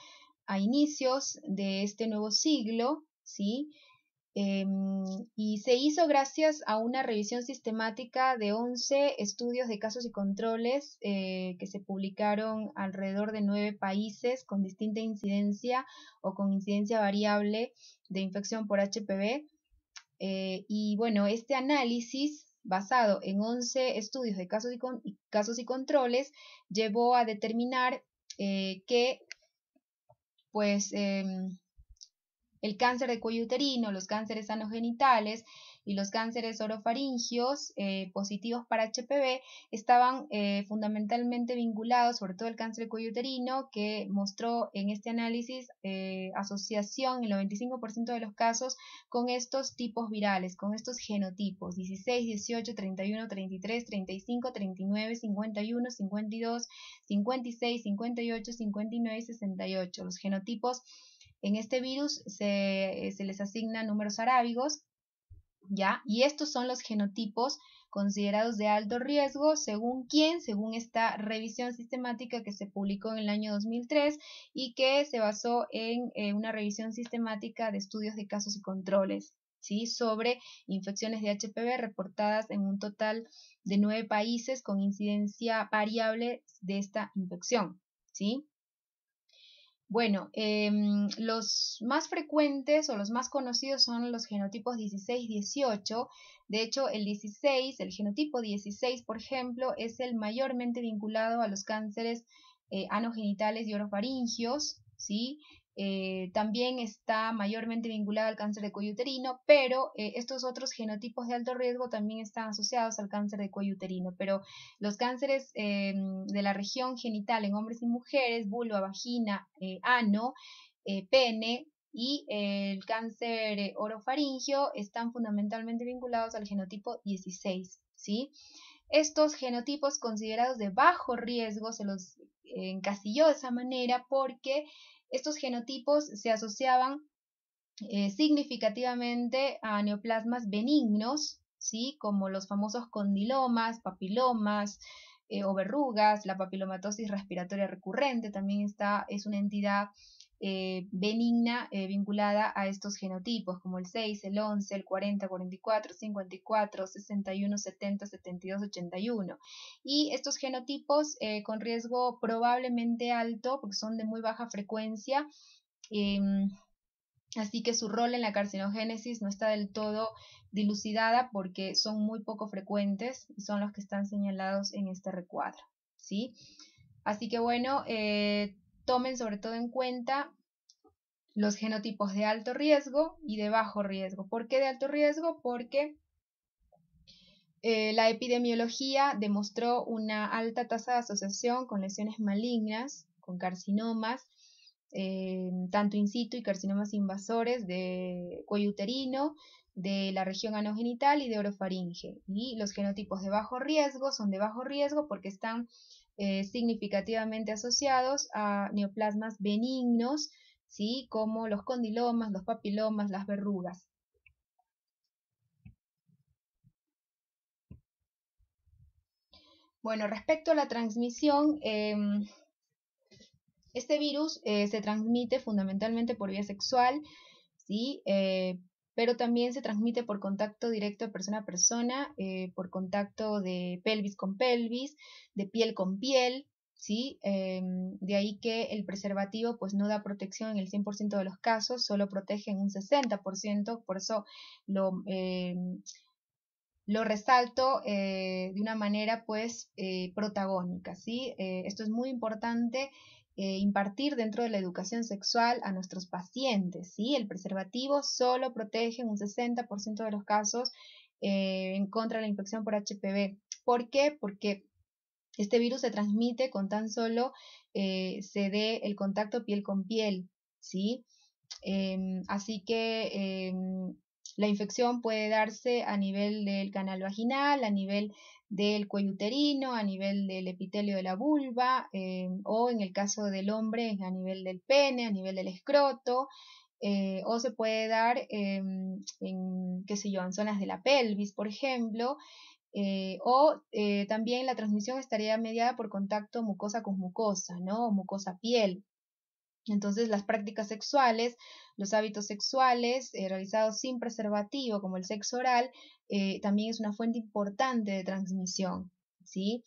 a inicios de este nuevo siglo, ¿sí? Y se hizo gracias a una revisión sistemática de 11 estudios de casos y controles que se publicaron alrededor de 9 países con distinta incidencia o con incidencia variable de infección por HPV. Y bueno, este análisis basado en 11 estudios de casos y controles llevó a determinar que pues el cáncer de cuello uterino, los cánceres anogenitales y los cánceres orofaringios positivos para HPV estaban fundamentalmente vinculados, sobre todo el cáncer de cuello uterino, que mostró en este análisis asociación en el 95% de los casos con estos tipos virales, con estos genotipos 16, 18, 31, 33, 35, 39, 51, 52, 56, 58, 59 y 68. Los genotipos en este virus se les asignan números arábigos, ¿ya? Y estos son los genotipos considerados de alto riesgo, ¿según quién? Según esta revisión sistemática que se publicó en el año 2003 y que se basó en una revisión sistemática de estudios de casos y controles, ¿sí? Sobre infecciones de HPV reportadas en un total de 9 países con incidencia variable de esta infección, ¿sí? Bueno, los más frecuentes o los más conocidos son los genotipos 16-18. De hecho, el 16, el genotipo 16, por ejemplo, es el mayormente vinculado a los cánceres anogenitales y orofaringios, ¿sí? También está mayormente vinculado al cáncer de cuello uterino, pero estos otros genotipos de alto riesgo también están asociados al cáncer de cuello uterino, pero los cánceres de la región genital en hombres y mujeres, vulva, vagina, ano, pene y el cáncer orofaringio están fundamentalmente vinculados al genotipo 16, ¿sí? Estos genotipos considerados de bajo riesgo se los encasilló de esa manera porque estos genotipos se asociaban significativamente a neoplasmas benignos, ¿sí? Como los famosos condilomas, papilomas o verrugas, la papilomatosis respiratoria recurrente también es una entidad benigna vinculada a estos genotipos, como el 6, el 11, el 40, 44, 54, 61, 70, 72, 81. Y estos genotipos con riesgo probablemente alto, porque son de muy baja frecuencia, así que su rol en la carcinogénesis no está del todo dilucidada porque son muy poco frecuentes y son los que están señalados en este recuadro, ¿sí? Así que bueno, tomen sobre todo en cuenta los genotipos de alto riesgo y de bajo riesgo. ¿Por qué de alto riesgo? Porque la epidemiología demostró una alta tasa de asociación con lesiones malignas, con carcinomas, tanto in situ y carcinomas invasores de cuello uterino, de la región anogenital y de orofaringe. Y los genotipos de bajo riesgo son de bajo riesgo porque están significativamente asociados a neoplasmas benignos, ¿sí? Como los condilomas, los papilomas, las verrugas. Bueno, respecto a la transmisión, este virus se transmite fundamentalmente por vía sexual, ¿sí? Pero también se transmite por contacto directo de persona a persona, por contacto de pelvis con pelvis, de piel con piel, ¿sí? De ahí que el preservativo pues no da protección en el 100% de los casos, solo protege en un 60%, por eso lo resalto de una manera pues protagónica, ¿sí? Esto es muy importante impartir dentro de la educación sexual a nuestros pacientes, ¿sí? El preservativo solo protege en un 60% de los casos en contra de la infección por HPV. ¿Por qué? Porque este virus se transmite con tan solo se dé el contacto piel con piel, ¿sí? Así que la infección puede darse a nivel del canal vaginal, a nivel del cuello uterino, a nivel del epitelio de la vulva, o en el caso del hombre a nivel del pene, a nivel del escroto, o se puede dar qué sé yo, en zonas de la pelvis, por ejemplo, también la transmisión estaría mediada por contacto mucosa con mucosa, ¿no? O mucosa piel. Entonces, las prácticas sexuales, los hábitos sexuales realizados sin preservativo, como el sexo oral, también es una fuente importante de transmisión, ¿sí?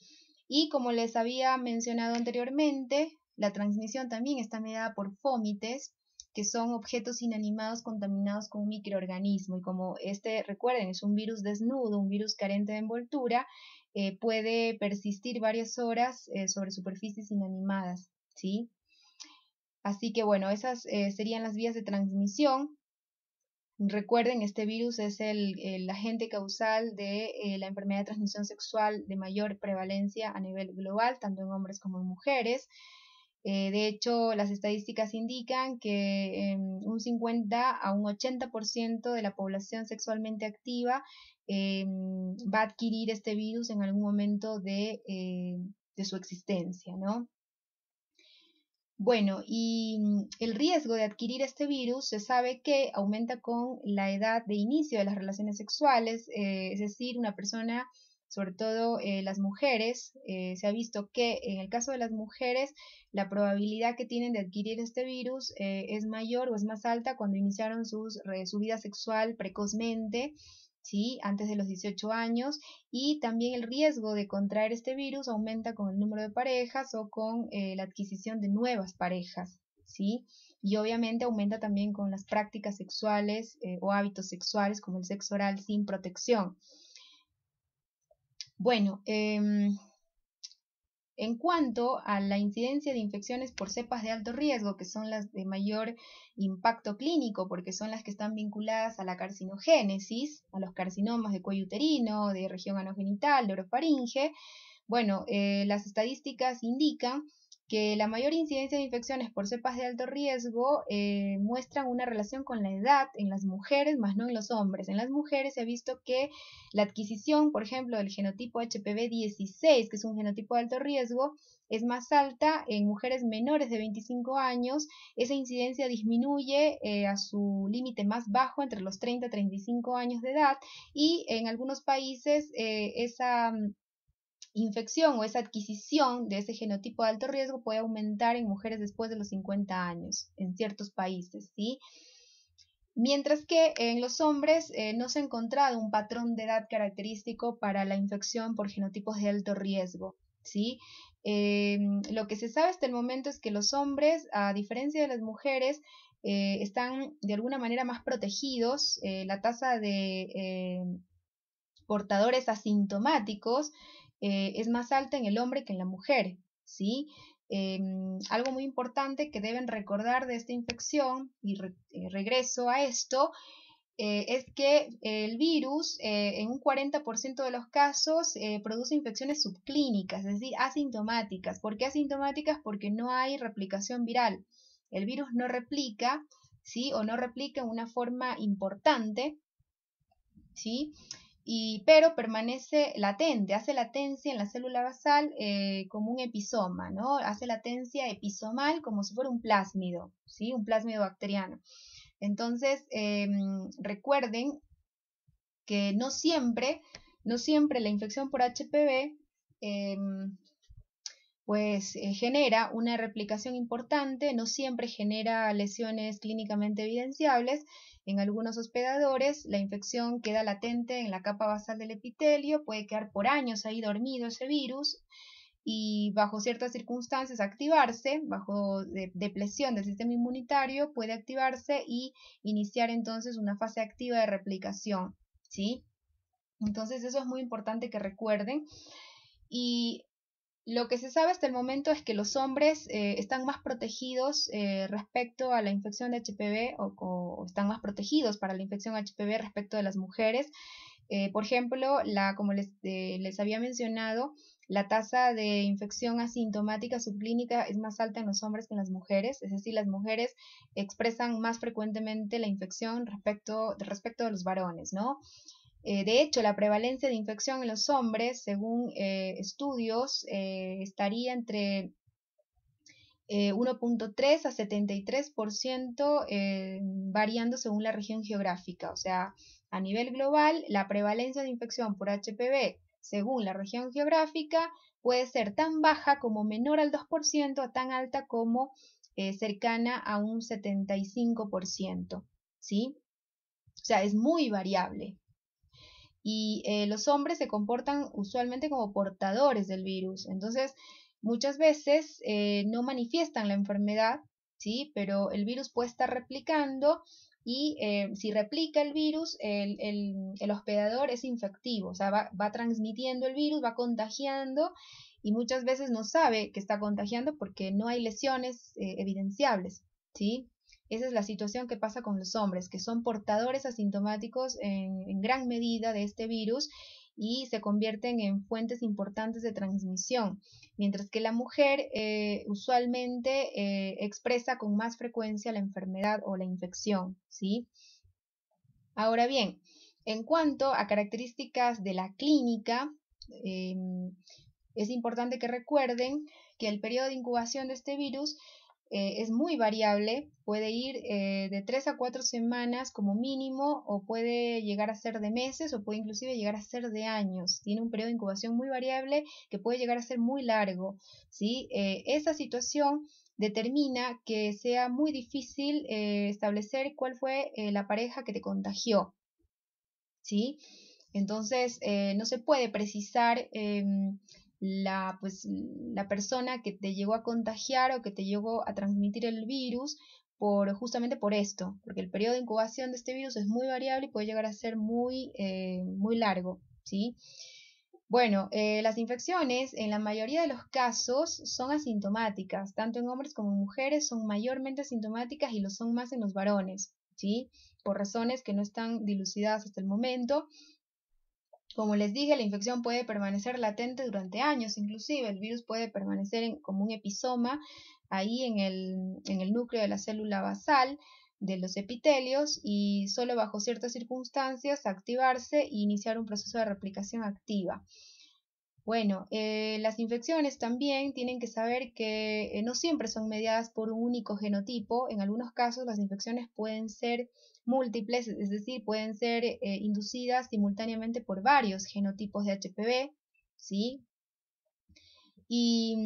Y como les había mencionado anteriormente, la transmisión también está mediada por fómites, que son objetos inanimados contaminados con un microorganismo. Y como recuerden, es un virus desnudo, un virus carente de envoltura, puede persistir varias horas sobre superficies inanimadas, ¿sí? Así que bueno, esas serían las vías de transmisión. Recuerden, este virus es el agente causal de la enfermedad de transmisión sexual de mayor prevalencia a nivel global, tanto en hombres como en mujeres. De hecho, las estadísticas indican que un 50 a un 80% de la población sexualmente activa va a adquirir este virus en algún momento de su existencia, ¿no? Bueno, y el riesgo de adquirir este virus se sabe que aumenta con la edad de inicio de las relaciones sexuales, es decir, una persona sobre todo las mujeres, se ha visto que en el caso de las mujeres la probabilidad que tienen de adquirir este virus es mayor o es más alta cuando iniciaron su vida sexual precozmente, ¿sí? Antes de los 18 años, y también el riesgo de contraer este virus aumenta con el número de parejas o con la adquisición de nuevas parejas, ¿sí? Y obviamente aumenta también con las prácticas sexuales o hábitos sexuales como el sexo oral sin protección. Bueno, en cuanto a la incidencia de infecciones por cepas de alto riesgo, que son las de mayor impacto clínico, porque son las que están vinculadas a la carcinogénesis, a los carcinomas de cuello uterino, de región anogenital, de orofaringe, bueno, las estadísticas indican que la mayor incidencia de infecciones por cepas de alto riesgo muestran una relación con la edad en las mujeres, más no en los hombres. En las mujeres se ha visto que la adquisición, por ejemplo, del genotipo HPV-16, que es un genotipo de alto riesgo, es más alta en mujeres menores de 25 años. Esa incidencia disminuye a su límite más bajo entre los 30 y 35 años de edad, y en algunos países esa infección o esa adquisición de ese genotipo de alto riesgo puede aumentar en mujeres después de los 50 años en ciertos países, ¿sí? Mientras que en los hombres no se ha encontrado un patrón de edad característico para la infección por genotipos de alto riesgo, ¿sí? Lo que se sabe hasta el momento es que los hombres, a diferencia de las mujeres, están de alguna manera más protegidos. La tasa de portadores asintomáticos es más alta en el hombre que en la mujer, ¿sí? Algo muy importante que deben recordar de esta infección, y regreso a esto, es que el virus en un 40% de los casos produce infecciones subclínicas, es decir, asintomáticas. ¿Por qué asintomáticas? Porque no hay replicación viral. El virus no replica, ¿sí? O no replica en una forma importante, ¿sí? Pero permanece latente, hace latencia en la célula basal como un episoma, ¿no? Hace latencia episomal como si fuera un plásmido, ¿sí? Un plásmido bacteriano. Entonces, recuerden que no siempre la infección por HPV genera una replicación importante, no siempre genera lesiones clínicamente evidenciables. En algunos hospedadores la infección queda latente en la capa basal del epitelio, puede quedar por años ahí dormido ese virus y bajo ciertas circunstancias activarse, bajo depresión del sistema inmunitario, puede activarse y iniciar entonces una fase activa de replicación, ¿sí? Entonces eso es muy importante que recuerden. Y lo que se sabe hasta el momento es que los hombres están más protegidos respecto a la infección de HPV o están más protegidos para la infección HPV respecto de las mujeres. Por ejemplo, como les había mencionado, la tasa de infección asintomática subclínica es más alta en los hombres que en las mujeres, es decir, las mujeres expresan más frecuentemente la infección respecto de los varones, ¿no? De hecho, la prevalencia de infección en los hombres, según estudios, estaría entre 1.3 a 73%, variando según la región geográfica. O sea, a nivel global, la prevalencia de infección por HPV, según la región geográfica, puede ser tan baja como menor al 2%, a tan alta como cercana a un 75%, ¿sí? O sea, es muy variable. Y los hombres se comportan usualmente como portadores del virus. Entonces, muchas veces no manifiestan la enfermedad, ¿sí? Pero el virus puede estar replicando y si replica el virus, el hospedador es infectivo, o sea, va transmitiendo el virus, va contagiando y muchas veces no sabe que está contagiando porque no hay lesiones evidenciables, ¿sí? Esa es la situación que pasa con los hombres, que son portadores asintomáticos en gran medida de este virus y se convierten en fuentes importantes de transmisión, mientras que la mujer usualmente expresa con más frecuencia la enfermedad o la infección, ¿sí? Ahora bien, en cuanto a características de la clínica, es importante que recuerden que el periodo de incubación de este virus es muy variable, puede ir de 3 a 4 semanas como mínimo, o puede llegar a ser de meses, o puede inclusive llegar a ser de años. Tiene un periodo de incubación muy variable que puede llegar a ser muy largo, ¿sí? Esa situación determina que sea muy difícil establecer cuál fue la pareja que te contagió, ¿sí? Entonces, no se puede precisar la persona que te llegó a contagiar o que te llegó a transmitir el virus justamente por esto, porque el periodo de incubación de este virus es muy variable y puede llegar a ser muy largo, ¿sí? Bueno, las infecciones en la mayoría de los casos son asintomáticas, tanto en hombres como en mujeres son mayormente asintomáticas y lo son más en los varones, ¿sí? Por razones que no están dilucidadas hasta el momento. Como les dije, la infección puede permanecer latente durante años, inclusive el virus puede permanecer como un episoma ahí en el núcleo de la célula basal de los epitelios, y solo bajo ciertas circunstancias activarse e iniciar un proceso de replicación activa. Bueno, las infecciones también tienen que saber que no siempre son mediadas por un único genotipo. En algunos casos las infecciones pueden ser múltiples, es decir, pueden ser inducidas simultáneamente por varios genotipos de HPV, ¿sí? Y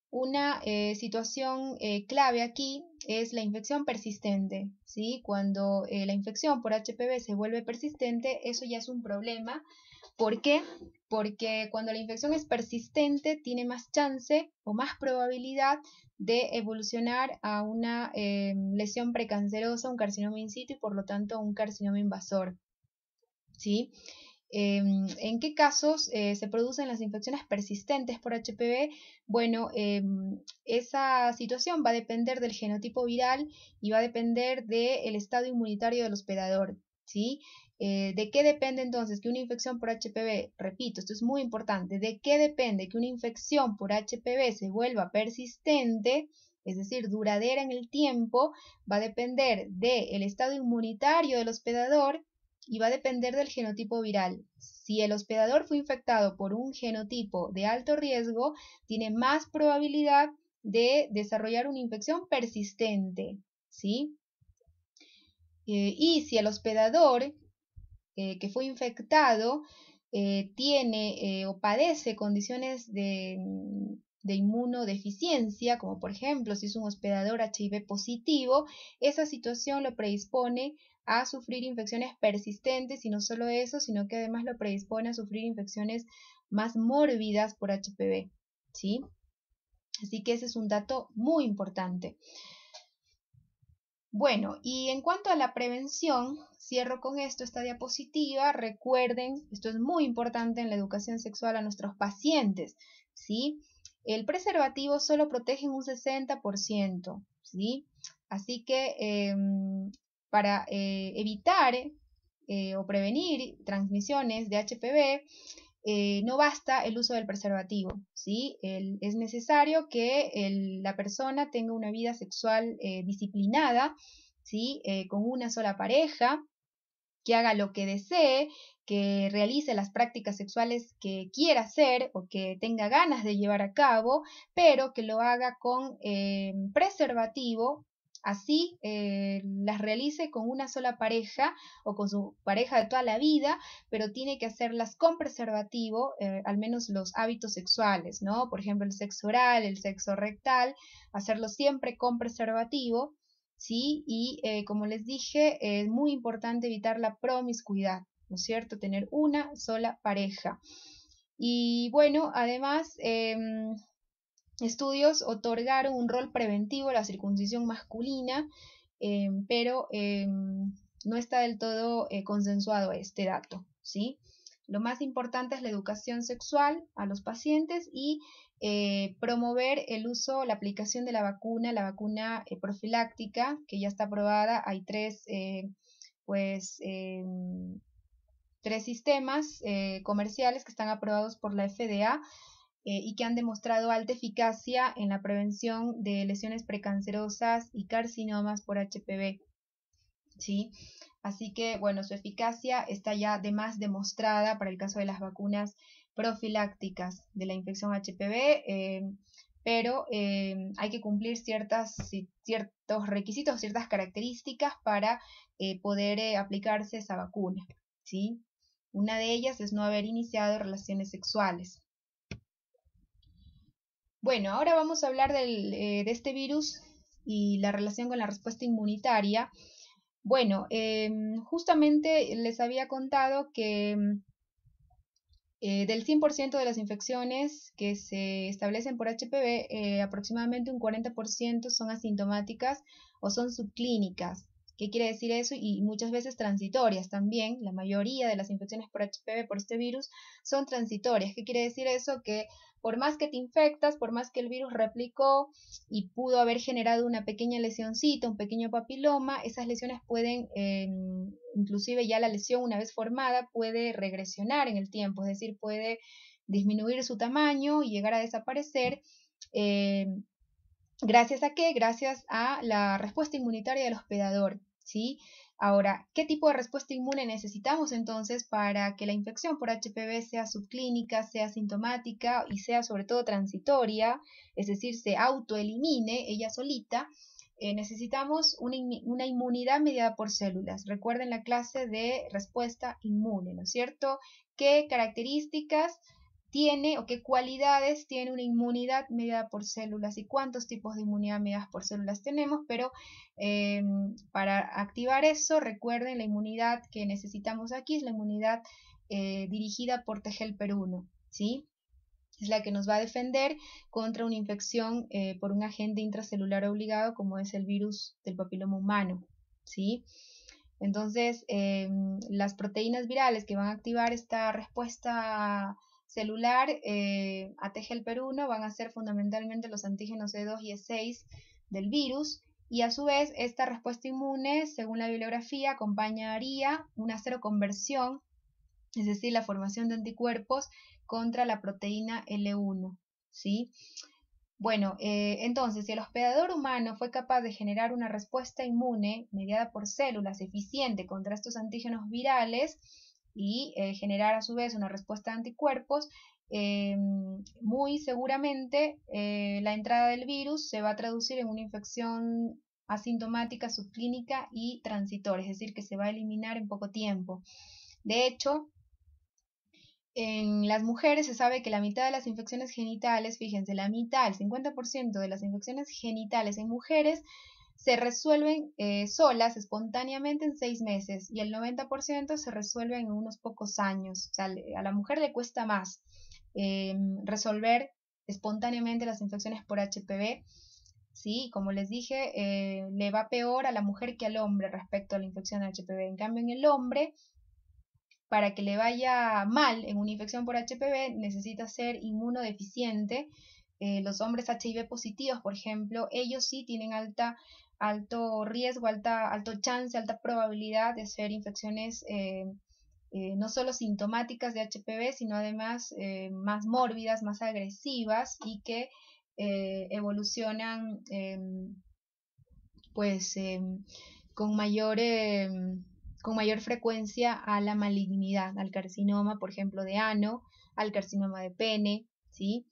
una situación clave aquí es la infección persistente, ¿sí? Cuando la infección por HPV se vuelve persistente, eso ya es un problema. ¿Por qué? Porque cuando la infección es persistente, tiene más chance o más probabilidad de evolucionar a una lesión precancerosa, un carcinoma in situ y por lo tanto un carcinoma invasor, ¿sí? ¿En qué casos se producen las infecciones persistentes por HPV? Bueno, esa situación va a depender del genotipo viral y va a depender del estado inmunitario del hospedador, ¿sí? ¿De qué depende entonces que una infección por HPV, repito, esto es muy importante, de qué depende que una infección por HPV se vuelva persistente, es decir, duradera en el tiempo? Va a depender del estado inmunitario del hospedador y va a depender del genotipo viral. Si el hospedador fue infectado por un genotipo de alto riesgo, tiene más probabilidad de desarrollar una infección persistente, ¿sí? Y si el hospedador que fue infectado tiene o padece condiciones de inmunodeficiencia, como por ejemplo si es un hospedador HIV positivo, esa situación lo predispone a sufrir infecciones persistentes, y no solo eso, sino que además lo predispone a sufrir infecciones más mórbidas por HPV, ¿sí? Así que ese es un dato muy importante. Bueno, y en cuanto a la prevención, cierro con esto esta diapositiva. Recuerden, esto es muy importante en la educación sexual a nuestros pacientes, ¿sí? El preservativo solo protege un 60%, ¿sí? Así que para evitar o prevenir transmisiones de HPV, no basta el uso del preservativo, ¿sí? Es necesario que la persona tenga una vida sexual disciplinada, ¿sí? Con una sola pareja, que haga lo que desee, que realice las prácticas sexuales que quiera hacer o que tenga ganas de llevar a cabo, pero que lo haga con preservativo. Así las realice con una sola pareja o con su pareja de toda la vida, pero tiene que hacerlas con preservativo, al menos los hábitos sexuales, ¿no? Por ejemplo, el sexo oral, el sexo rectal, hacerlo siempre con preservativo, ¿sí? Y como les dije, es muy importante evitar la promiscuidad, ¿no es cierto? Tener una sola pareja. Y bueno, además, estudios otorgaron un rol preventivo a la circuncisión masculina, pero no está del todo consensuado este dato, ¿sí? Lo más importante es la educación sexual a los pacientes y promover el uso, la aplicación de la vacuna profiláctica, que ya está aprobada. Hay tres sistemas comerciales que están aprobados por la FDA y que han demostrado alta eficacia en la prevención de lesiones precancerosas y carcinomas por HPV, ¿sí? Así que, bueno, su eficacia está ya de más demostrada para el caso de las vacunas profilácticas de la infección HPV, pero hay que cumplir ciertos requisitos, ciertas características para poder aplicarse esa vacuna, ¿sí? Una de ellas es no haber iniciado relaciones sexuales. Bueno, ahora vamos a hablar de este virus y la relación con la respuesta inmunitaria. Bueno, justamente les había contado que del 100% de las infecciones que se establecen por HPV, aproximadamente un 40% son asintomáticas o son subclínicas. ¿Qué quiere decir eso? Y muchas veces transitorias también. La mayoría de las infecciones por HPV, por este virus, son transitorias. ¿Qué quiere decir eso? Que por más que te infectas, por más que el virus replicó y pudo haber generado una pequeña lesioncita, un pequeño papiloma, esas lesiones pueden, inclusive ya la lesión una vez formada, puede regresionar en el tiempo, es decir, puede disminuir su tamaño y llegar a desaparecer. ¿Gracias a qué? Gracias a la respuesta inmunitaria del hospedador, ¿sí? Ahora, ¿qué tipo de respuesta inmune necesitamos entonces para que la infección por HPV sea subclínica, sea sintomática y sea sobre todo transitoria, es decir, se autoelimine ella solita? Necesitamos una inmunidad mediada por células. Recuerden la clase de respuesta inmune, ¿no es cierto? ¿Qué características tiene o qué cualidades tiene una inmunidad mediada por células y cuántos tipos de inmunidad mediadas por células tenemos? Pero para activar eso, recuerden, la inmunidad que necesitamos aquí es la inmunidad dirigida por T helper 1, ¿sí? Es la que nos va a defender contra una infección por un agente intracelular obligado como es el virus del papiloma humano, ¿sí? Entonces, las proteínas virales que van a activar esta respuesta celular a T helper 1 van a ser fundamentalmente los antígenos E2 y E6 del virus, y a su vez esta respuesta inmune, según la bibliografía, acompañaría una seroconversión, es decir, la formación de anticuerpos contra la proteína L1, ¿sí? Bueno, entonces, si el hospedador humano fue capaz de generar una respuesta inmune mediada por células eficiente contra estos antígenos virales y generar a su vez una respuesta de anticuerpos, muy seguramente la entrada del virus se va a traducir en una infección asintomática, subclínica y transitoria, es decir, que se va a eliminar en poco tiempo. De hecho, en las mujeres se sabe que la mitad de las infecciones genitales, fíjense, la mitad, el 50% de las infecciones genitales en mujeres se resuelven solas, espontáneamente en 6 meses, y el 90% se resuelven en unos pocos años. O sea, a la mujer le cuesta más resolver espontáneamente las infecciones por HPV. Sí, como les dije, le va peor a la mujer que al hombre respecto a la infección de HPV. En cambio, en el hombre, para que le vaya mal en una infección por HPV, necesita ser inmunodeficiente. Los hombres HIV positivos, por ejemplo, ellos sí tienen alto riesgo, alto chance, alta probabilidad de ser infecciones no solo sintomáticas de HPV, sino además más mórbidas, más agresivas y que evolucionan pues con mayor frecuencia a la malignidad, al carcinoma, por ejemplo, de ano, al carcinoma de pene, ¿sí?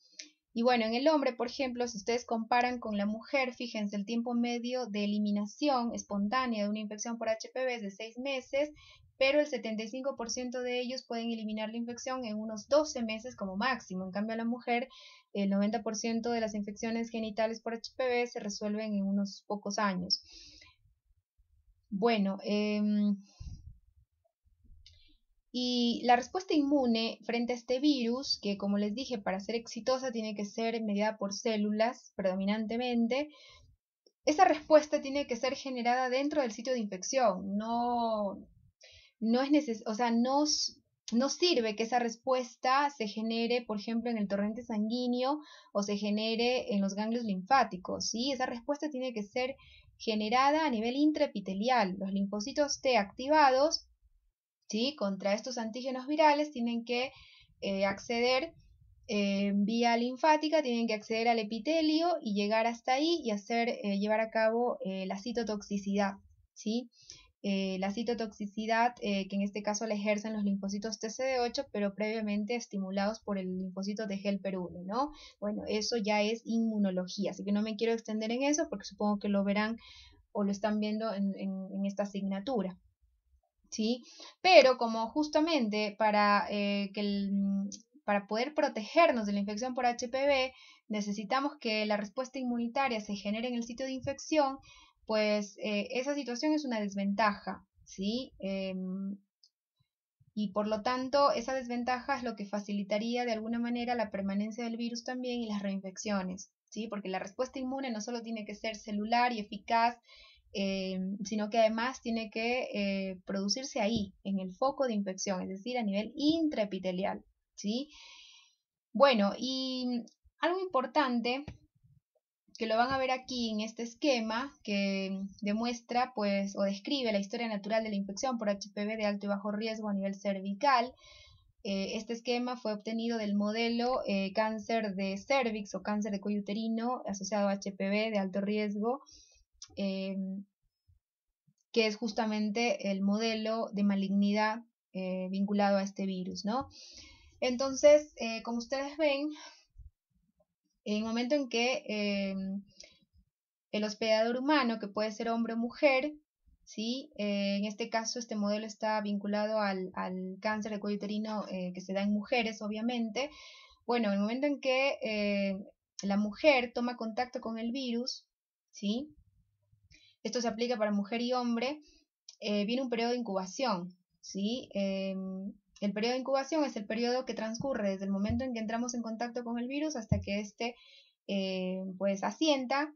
Y bueno, en el hombre, por ejemplo, si ustedes comparan con la mujer, fíjense, el tiempo medio de eliminación espontánea de una infección por HPV es de 6 meses, pero el 75% de ellos pueden eliminar la infección en unos 12 meses como máximo. En cambio, a la mujer, el 90% de las infecciones genitales por HPV se resuelven en unos pocos años. Bueno, y la respuesta inmune frente a este virus, que como les dije, para ser exitosa tiene que ser mediada por células predominantemente, esa respuesta tiene que ser generada dentro del sitio de infección. No es o sea, no sirve que esa respuesta se genere, por ejemplo, en el torrente sanguíneo o se genere en los ganglios linfáticos, ¿sí? Esa respuesta tiene que ser generada a nivel intraepitelial. Los linfocitos T activados, ¿sí?, contra estos antígenos virales tienen que acceder vía linfática, tienen que acceder al epitelio y llegar hasta ahí y llevar a cabo la citotoxicidad, ¿sí? la citotoxicidad, que en este caso la ejercen los linfocitos TCD8, pero previamente estimulados por el linfocito de helper 1, ¿no? Bueno, eso ya es inmunología, así que no me quiero extender en eso porque supongo que lo verán o lo están viendo en esta asignatura, ¿sí? Pero como justamente para poder protegernos de la infección por HPV, necesitamos que la respuesta inmunitaria se genere en el sitio de infección, pues esa situación es una desventaja, ¿sí? Y por lo tanto, esa desventaja es lo que facilitaría de alguna manera la permanencia del virus también y las reinfecciones, ¿sí? Porque la respuesta inmune no solo tiene que ser celular y eficaz, sino que además tiene que producirse ahí, en el foco de infección, es decir, a nivel intraepitelial, ¿sí? Bueno, y algo importante que lo van a ver aquí en este esquema que demuestra pues o describe la historia natural de la infección por HPV de alto y bajo riesgo a nivel cervical. Este esquema fue obtenido del modelo cáncer de cervix o cáncer de cuello uterino asociado a HPV de alto riesgo, que es justamente el modelo de malignidad vinculado a este virus, ¿no? Entonces, como ustedes ven, en el momento en que el hospedador humano, que puede ser hombre o mujer, ¿sí? En este caso, este modelo está vinculado al cáncer de cuello uterino que se da en mujeres, obviamente. Bueno, en el momento en que la mujer toma contacto con el virus, ¿sí? Esto se aplica para mujer y hombre, viene un periodo de incubación, ¿sí? El periodo de incubación es el periodo que transcurre desde el momento en que entramos en contacto con el virus hasta que éste pues asienta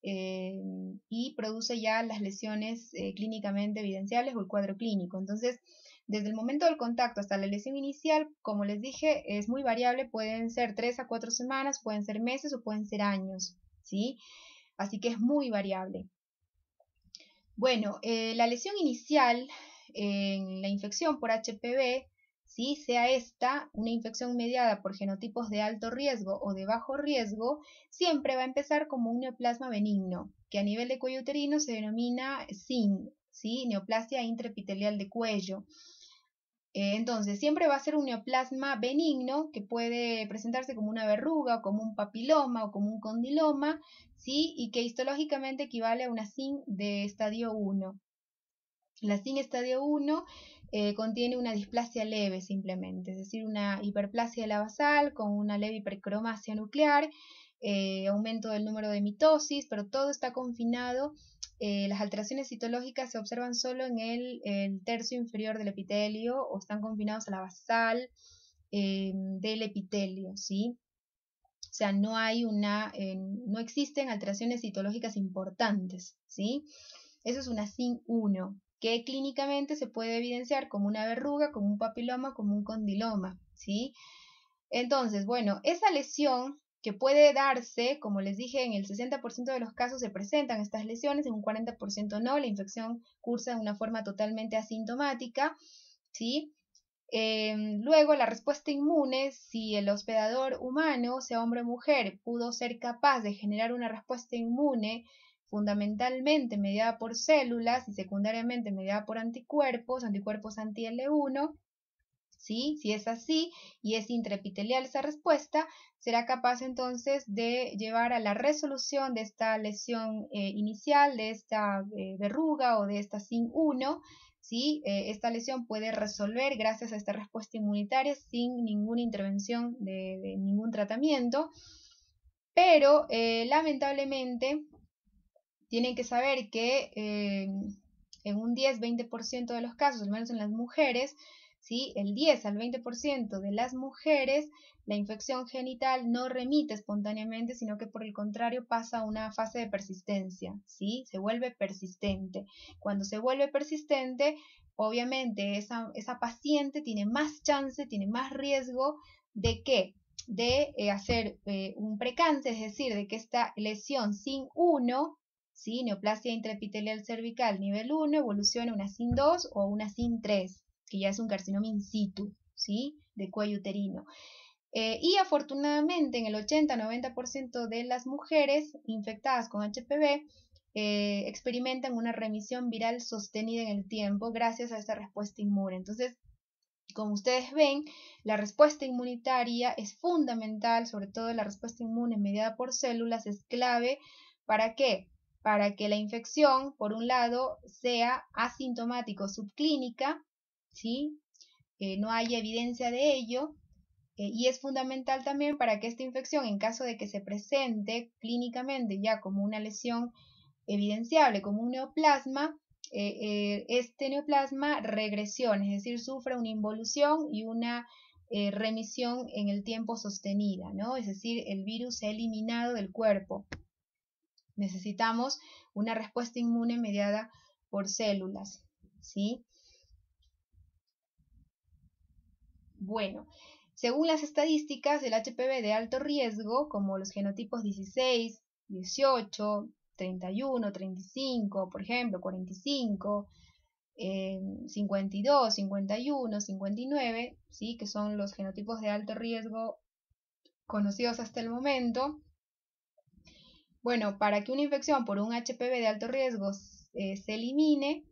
y produce ya las lesiones clínicamente evidenciables o el cuadro clínico. Entonces, desde el momento del contacto hasta la lesión inicial, como les dije, es muy variable, pueden ser 3 a 4 semanas, pueden ser meses o pueden ser años, ¿sí? Así que es muy variable. Bueno, la lesión inicial en la infección por HPV, ¿sí? Sea esta una infección mediada por genotipos de alto riesgo o de bajo riesgo, siempre va a empezar como un neoplasma benigno, que a nivel de cuello uterino se denomina SIN, ¿sí? Neoplasia intraepitelial de cuello. Entonces, siempre va a ser un neoplasma benigno que puede presentarse como una verruga, o como un papiloma o como un condiloma, ¿sí? Y que histológicamente equivale a una SIN de estadio 1. La SIN estadio 1 contiene una displasia leve simplemente, es decir, una hiperplasia de la basal con una leve hipercromasia nuclear, aumento del número de mitosis, pero todo está confinado. Las alteraciones citológicas se observan solo en el tercio inferior del epitelio o están confinados a la basal del epitelio, ¿sí? O sea, no existen alteraciones citológicas importantes, ¿sí? Eso es una SIN 1, que clínicamente se puede evidenciar como una verruga, como un papiloma, como un condiloma, ¿sí? Entonces, bueno, esa lesión que puede darse, como les dije, en el 60% de los casos se presentan estas lesiones, en un 40% no, la infección cursa de una forma totalmente asintomática, ¿sí? Luego, la respuesta inmune, si el hospedador humano, sea hombre o mujer, pudo ser capaz de generar una respuesta inmune fundamentalmente mediada por células y secundariamente mediada por anticuerpos anti-L1, ¿sí? Si es así y es intraepitelial esa respuesta, será capaz entonces de llevar a la resolución de esta lesión inicial, de esta verruga o de esta SIN 1, ¿sí? Esta lesión puede resolver gracias a esta respuesta inmunitaria sin ninguna intervención de ningún tratamiento, pero lamentablemente tienen que saber que en un 10-20% de los casos, al menos en las mujeres, ¿sí? El 10 al 20% de las mujeres, la infección genital no remite espontáneamente, sino que por el contrario pasa a una fase de persistencia, ¿sí? Se vuelve persistente. Cuando se vuelve persistente, obviamente esa paciente tiene más chance, tiene más riesgo de que de hacer un precáncer, es decir, de que esta lesión SIN 1, ¿sí? Neoplasia intraepitelial cervical nivel 1 evoluciona a una SIN 2 o una SIN 3, que ya es un carcinoma in situ, ¿sí? De cuello uterino. Y afortunadamente en el 80-90% de las mujeres infectadas con HPV experimentan una remisión viral sostenida en el tiempo gracias a esta respuesta inmune. Entonces, como ustedes ven, la respuesta inmunitaria es fundamental, sobre todo la respuesta inmune mediada por células es clave. ¿Para qué? Para que la infección, por un lado, sea asintomática o subclínica, ¿sí? No haya evidencia de ello, y es fundamental también para que esta infección, en caso de que se presente clínicamente ya como una lesión evidenciable, como un neoplasma, este neoplasma regresione, es decir, sufra una involución y una remisión en el tiempo sostenida, ¿no? Es decir, el virus se ha eliminado del cuerpo. Necesitamos una respuesta inmune mediada por células, ¿sí? Bueno, según las estadísticas del HPV de alto riesgo, como los genotipos 16, 18, 31, 35, por ejemplo, 45, 52, 51, 59, ¿sí? Que son los genotipos de alto riesgo conocidos hasta el momento. Bueno, para que una infección por un HPV de alto riesgo se elimine,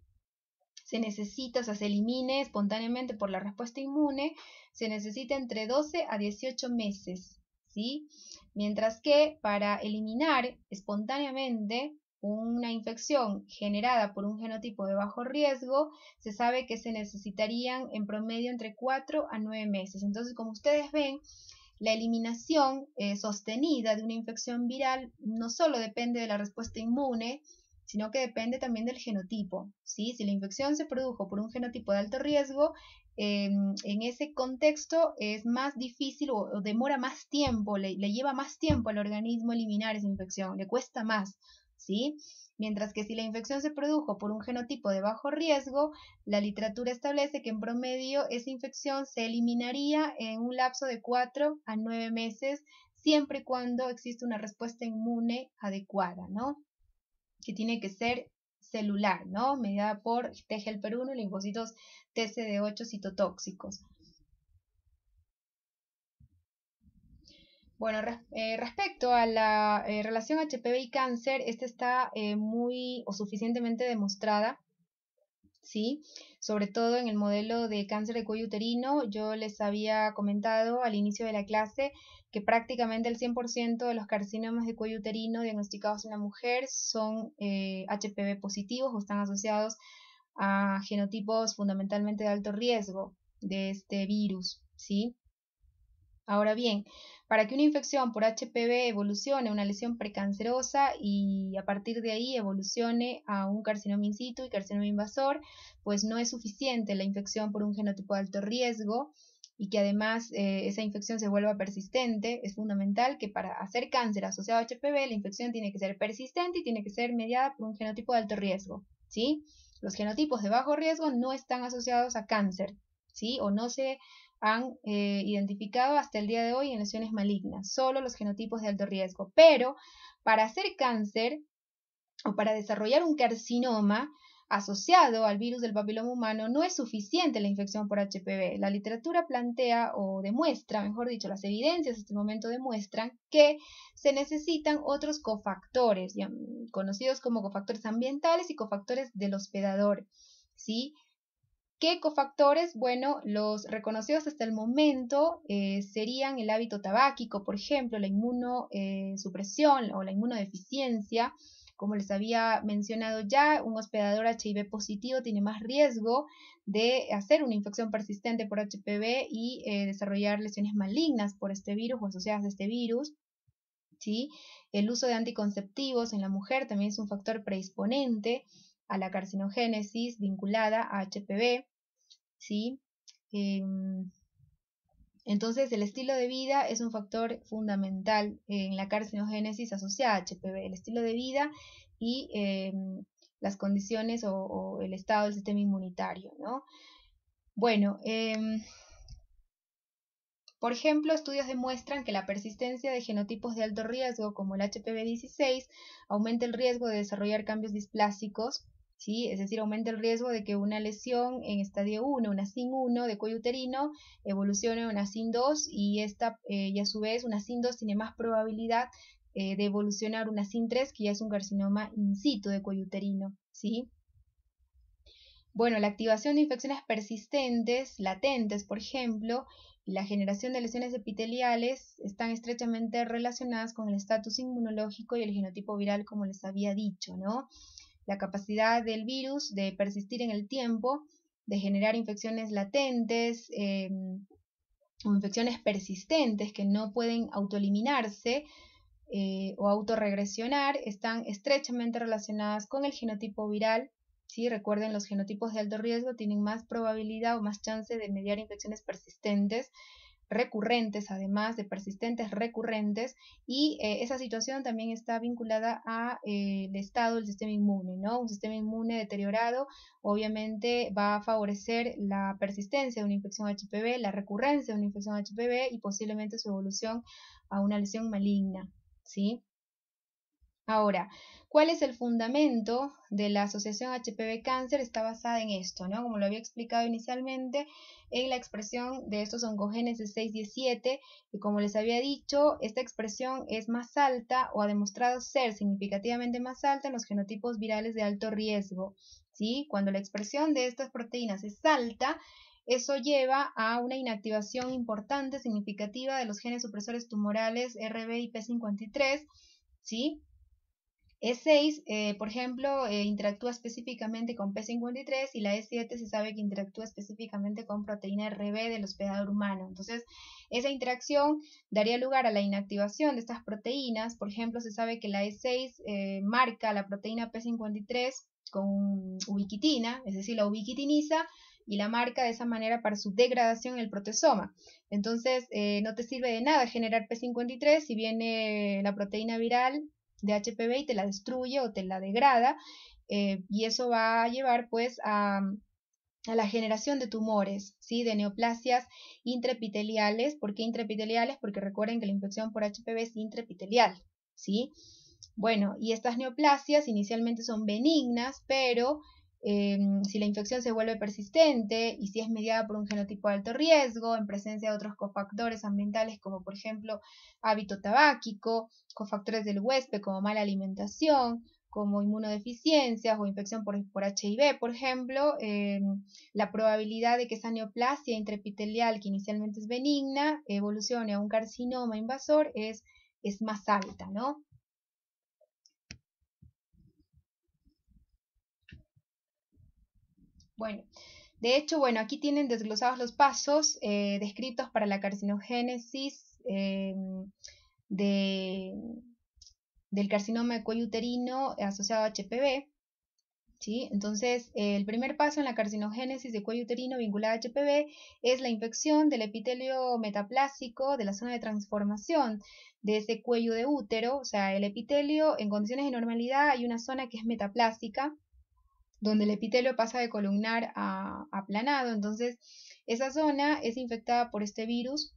se necesita, o sea, se elimine espontáneamente por la respuesta inmune, se necesita entre 12 a 18 meses, ¿sí? Mientras que para eliminar espontáneamente una infección generada por un genotipo de bajo riesgo, se sabe que se necesitarían en promedio entre 4 a 9 meses. Entonces, como ustedes ven, la eliminación sostenida de una infección viral no solo depende de la respuesta inmune, sino que depende también del genotipo, ¿sí? Si la infección se produjo por un genotipo de alto riesgo, en ese contexto es más difícil o demora más tiempo, le lleva más tiempo al organismo eliminar esa infección, le cuesta más, ¿sí? Mientras que si la infección se produjo por un genotipo de bajo riesgo, la literatura establece que en promedio esa infección se eliminaría en un lapso de 4 a 9 meses, siempre y cuando exista una respuesta inmune adecuada, ¿no? Que tiene que ser celular, ¿no? Mediada por T helper 1 y linfocitos TCD8 citotóxicos. Bueno, respecto a la relación HPV y cáncer, esta está muy o suficientemente demostrada, ¿sí? Sobre todo en el modelo de cáncer de cuello uterino. Yo les había comentado al inicio de la clase que prácticamente el 100% de los carcinomas de cuello uterino diagnosticados en la mujer son HPV positivos o están asociados a genotipos fundamentalmente de alto riesgo de este virus, ¿sí? Ahora bien, para que una infección por HPV evolucione a una lesión precancerosa y a partir de ahí evolucione a un carcinoma in situ y carcinoma invasor, pues no es suficiente la infección por un genotipo de alto riesgo y que además esa infección se vuelva persistente. Es fundamental que para hacer cáncer asociado a HPV la infección tiene que ser persistente y tiene que ser mediada por un genotipo de alto riesgo, ¿sí? Los genotipos de bajo riesgo no están asociados a cáncer, ¿sí? O no se han identificado hasta el día de hoy en lesiones malignas, solo los genotipos de alto riesgo. Pero para hacer cáncer o para desarrollar un carcinoma asociado al virus del papiloma humano no es suficiente la infección por HPV. La literatura plantea o demuestra, mejor dicho, las evidencias hasta el momento demuestran que se necesitan otros cofactores, conocidos como cofactores ambientales y cofactores del hospedador, ¿sí? ¿Qué cofactores? Bueno, los reconocidos hasta el momento serían el hábito tabáquico, por ejemplo, la inmunosupresión o la inmunodeficiencia. Como les había mencionado ya, un hospedador HIV positivo tiene más riesgo de hacer una infección persistente por HPV y desarrollar lesiones malignas por este virus o asociadas a este virus, ¿sí? El uso de anticonceptivos en la mujer también es un factor predisponente a la carcinogénesis vinculada a HPV. ¿Sí? Entonces, el estilo de vida es un factor fundamental en la carcinogénesis asociada a HPV, el estilo de vida y las condiciones o el estado del sistema inmunitario, ¿no? Bueno, por ejemplo, estudios demuestran que la persistencia de genotipos de alto riesgo, como el HPV-16, aumenta el riesgo de desarrollar cambios displásicos, ¿sí? Es decir, aumenta el riesgo de que una lesión en estadio 1, una SIN1 de cuello uterino, evolucione a una SIN2 y esta, y a su vez una SIN2 tiene más probabilidad de evolucionar una SIN3, que ya es un carcinoma in situ de cuello uterino, ¿sí? Bueno, la activación de infecciones persistentes, latentes, por ejemplo, y la generación de lesiones epiteliales están estrechamente relacionadas con el estatus inmunológico y el genotipo viral, como les había dicho, ¿no? La capacidad del virus de persistir en el tiempo, de generar infecciones latentes o infecciones persistentes que no pueden autoeliminarse o autorregresionar, están estrechamente relacionadas con el genotipo viral. ¿Sí? Recuerden, los genotipos de alto riesgo tienen más probabilidad o más chance de mediar infecciones persistentes, recurrentes, además de persistentes recurrentes, y esa situación también está vinculada a el estado del sistema inmune, ¿no? Un sistema inmune deteriorado obviamente va a favorecer la persistencia de una infección HPV, la recurrencia de una infección HPV y posiblemente su evolución a una lesión maligna, ¿sí? Ahora, ¿cuál es el fundamento de la asociación HPV-cáncer? Está basada en esto, ¿no? Como lo había explicado inicialmente, en la expresión de estos oncogénesis 6-17, y como les había dicho, esta expresión es más alta o ha demostrado ser significativamente más alta en los genotipos virales de alto riesgo, ¿sí? Cuando la expresión de estas proteínas es alta, eso lleva a una inactivación importante, significativa de los genes supresores tumorales RB y P53, ¿sí? E6, por ejemplo, interactúa específicamente con P53 y la E7 se sabe que interactúa específicamente con proteína RB del hospedador humano. Entonces, esa interacción daría lugar a la inactivación de estas proteínas. Por ejemplo, se sabe que la E6 marca la proteína P53 con ubiquitina, es decir, la ubiquitiniza y la marca de esa manera para su degradación en el protesoma. Entonces, no te sirve de nada generar P53 si viene la proteína viral de HPV y te la destruye o te la degrada, y eso va a llevar pues a la generación de tumores, ¿sí? De neoplasias intraepiteliales. ¿Por qué intraepiteliales? Porque recuerden que la infección por HPV es intraepitelial, ¿sí? Bueno, y estas neoplasias inicialmente son benignas, pero si la infección se vuelve persistente y si es mediada por un genotipo de alto riesgo, en presencia de otros cofactores ambientales como por ejemplo hábito tabáquico, cofactores del huésped como mala alimentación, como inmunodeficiencias o infección por HIV, por ejemplo, la probabilidad de que esa neoplasia intraepitelial, que inicialmente es benigna, evolucione a un carcinoma invasor es más alta, ¿no? Bueno, de hecho, bueno, aquí tienen desglosados los pasos descritos para la carcinogénesis del carcinoma de cuello uterino asociado a HPV. ¿Sí? Entonces, el primer paso en la carcinogénesis de cuello uterino vinculada a HPV es la infección del epitelio metaplásico de la zona de transformación de ese cuello de útero. O sea, el epitelio en condiciones de normalidad hay una zona que es metaplásica, donde el epitelio pasa de columnar a aplanado. Entonces, esa zona es infectada por este virus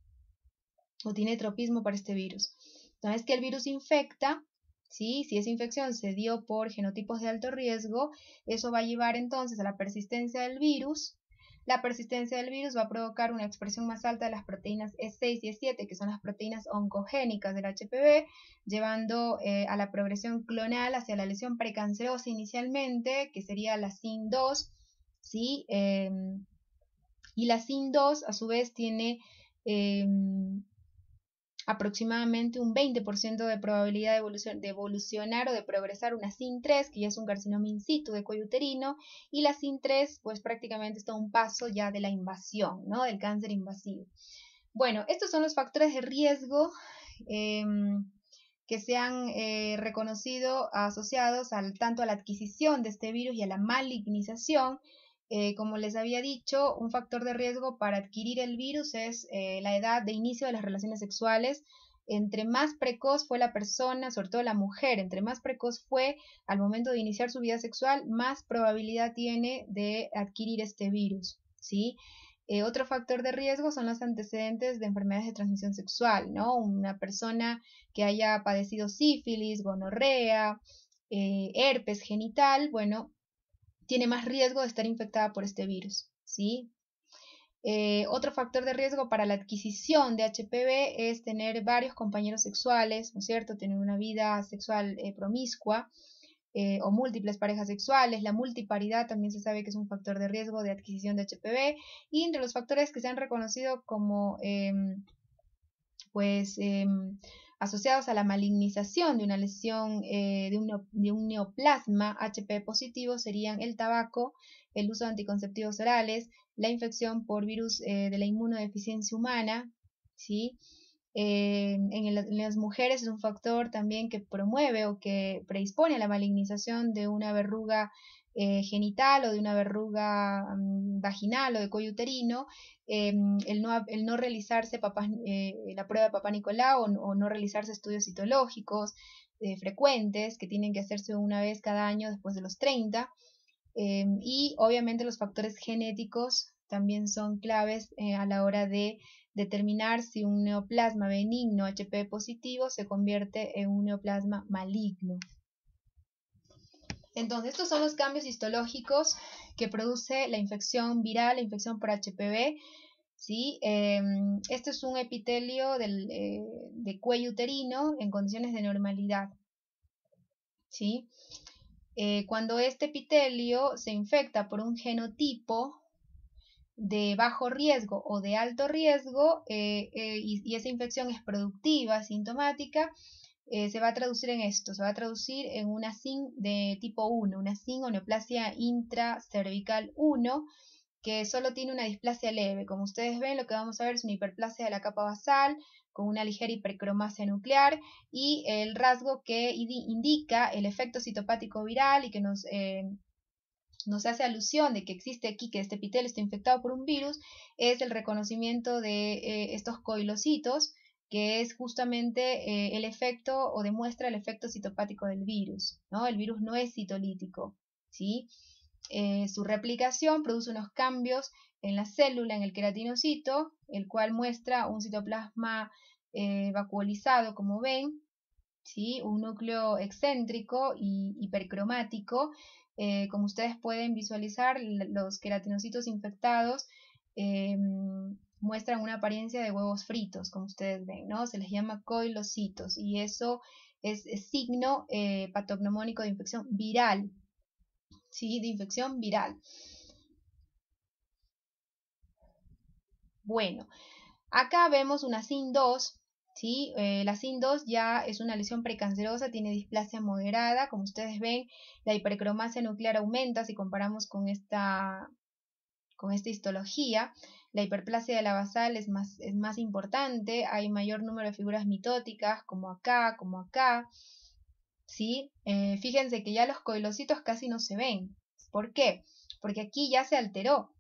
o tiene tropismo para este virus. Una vez que el virus infecta, ¿sí? Si esa infección se dio por genotipos de alto riesgo, eso va a llevar entonces a la persistencia del virus. La persistencia del virus va a provocar una expresión más alta de las proteínas E6 y E7, que son las proteínas oncogénicas del HPV, llevando a la progresión clonal hacia la lesión precancerosa inicialmente, que sería la SIN2, ¿sí? Y la SIN2 a su vez tiene aproximadamente un 20% de probabilidad de evolucionar o de progresar una SIN3, que ya es un carcinoma in situ de cuello uterino, y la SIN3 pues prácticamente está a un paso ya de la invasión, ¿no? Del cáncer invasivo. Bueno, estos son los factores de riesgo que se han reconocido asociados tanto a la adquisición de este virus y a la malignización. Como les había dicho, un factor de riesgo para adquirir el virus es la edad de inicio de las relaciones sexuales. Entre más precoz fue la persona, sobre todo la mujer, entre más precoz fue al momento de iniciar su vida sexual, más probabilidad tiene de adquirir este virus, ¿sí? Otro factor de riesgo son los antecedentes de enfermedades de transmisión sexual, ¿no? Una persona que haya padecido sífilis, gonorrea, herpes genital, bueno, tiene más riesgo de estar infectada por este virus, ¿sí? Otro factor de riesgo para la adquisición de HPV es tener varios compañeros sexuales, ¿no es cierto? Tener una vida sexual promiscua o múltiples parejas sexuales. La multiparidad también se sabe que es un factor de riesgo de adquisición de HPV. Y entre los factores que se han reconocido como asociados a la malignización de una lesión de un neoplasma HP positivo serían el tabaco, el uso de anticonceptivos orales, la infección por virus de la inmunodeficiencia humana, ¿sí? En las mujeres es un factor también que promueve o que predispone a la malignización de una verruga genital o de una verruga vaginal o de cuello uterino, el no realizarse la prueba de Papá Nicolau o no realizarse estudios citológicos frecuentes que tienen que hacerse una vez cada año después de los 30, y obviamente los factores genéticos también son claves a la hora de determinar si un neoplasma benigno HP positivo se convierte en un neoplasma maligno. Entonces, estos son los cambios histológicos que produce la infección viral, la infección por HPV. ¿Sí? Este es un epitelio de cuello uterino en condiciones de normalidad. ¿Sí? Cuando este epitelio se infecta por un genotipo de bajo riesgo o de alto riesgo y esa infección es productiva, sintomática, se va a traducir en esto, se va a traducir en una SIN de tipo 1, una SIN o neoplasia intracervical 1, que solo tiene una displasia leve. Como ustedes ven, lo que vamos a ver es una hiperplasia de la capa basal con una ligera hipercromasia nuclear y el rasgo que indica el efecto citopático viral y que nos hace alusión de que existe aquí, que este epitelio está infectado por un virus, es el reconocimiento de estos coilocitos, que es justamente el efecto o demuestra el efecto citopático del virus, ¿no? El virus no es citolítico, ¿sí? Su replicación produce unos cambios en la célula, en el queratinocito, el cual muestra un citoplasma vacuolizado, como ven, ¿sí? Un núcleo excéntrico y hipercromático. Como ustedes pueden visualizar, los queratinocitos infectados muestran una apariencia de huevos fritos, como ustedes ven, ¿no? Se les llama coilocitos y eso es signo patognomónico de infección viral, ¿sí? De infección viral. Bueno, acá vemos una SIN2, ¿sí? La SIN2 ya es una lesión precancerosa, tiene displasia moderada, como ustedes ven, la hipercromasia nuclear aumenta si comparamos con esta histología. La hiperplasia de la basal es más importante, hay mayor número de figuras mitóticas, como acá, ¿sí? Fíjense que ya los coilocitos casi no se ven. ¿Por qué? Porque aquí ya se alteró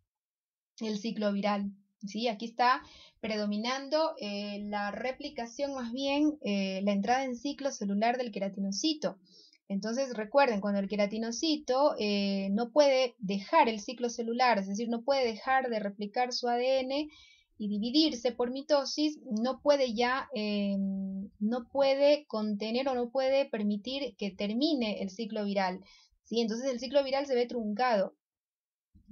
el ciclo viral, ¿sí? Aquí está predominando la replicación, más bien la entrada en ciclo celular del queratinocito. Entonces recuerden, cuando el queratinocito no puede dejar el ciclo celular, es decir, no puede dejar de replicar su ADN y dividirse por mitosis, no puede ya, no puede contener o no puede permitir que termine el ciclo viral, ¿sí? Entonces el ciclo viral se ve truncado,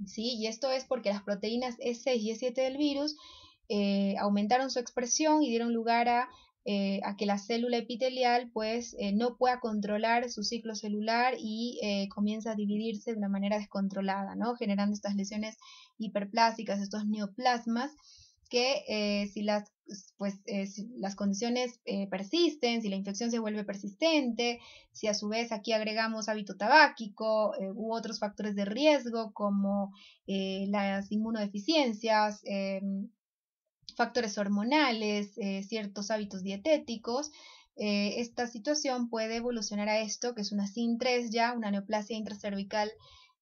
¿sí? Y esto es porque las proteínas E6 y E7 del virus aumentaron su expresión y dieron lugar a que la célula epitelial pues no pueda controlar su ciclo celular y comienza a dividirse de una manera descontrolada, ¿no? Generando estas lesiones hiperplásicas, estos neoplasmas que si las condiciones persisten, si la infección se vuelve persistente, si a su vez aquí agregamos hábito tabáquico u otros factores de riesgo como las inmunodeficiencias, factores hormonales, ciertos hábitos dietéticos, esta situación puede evolucionar a esto, que es una SIN3 ya, una neoplasia intracervical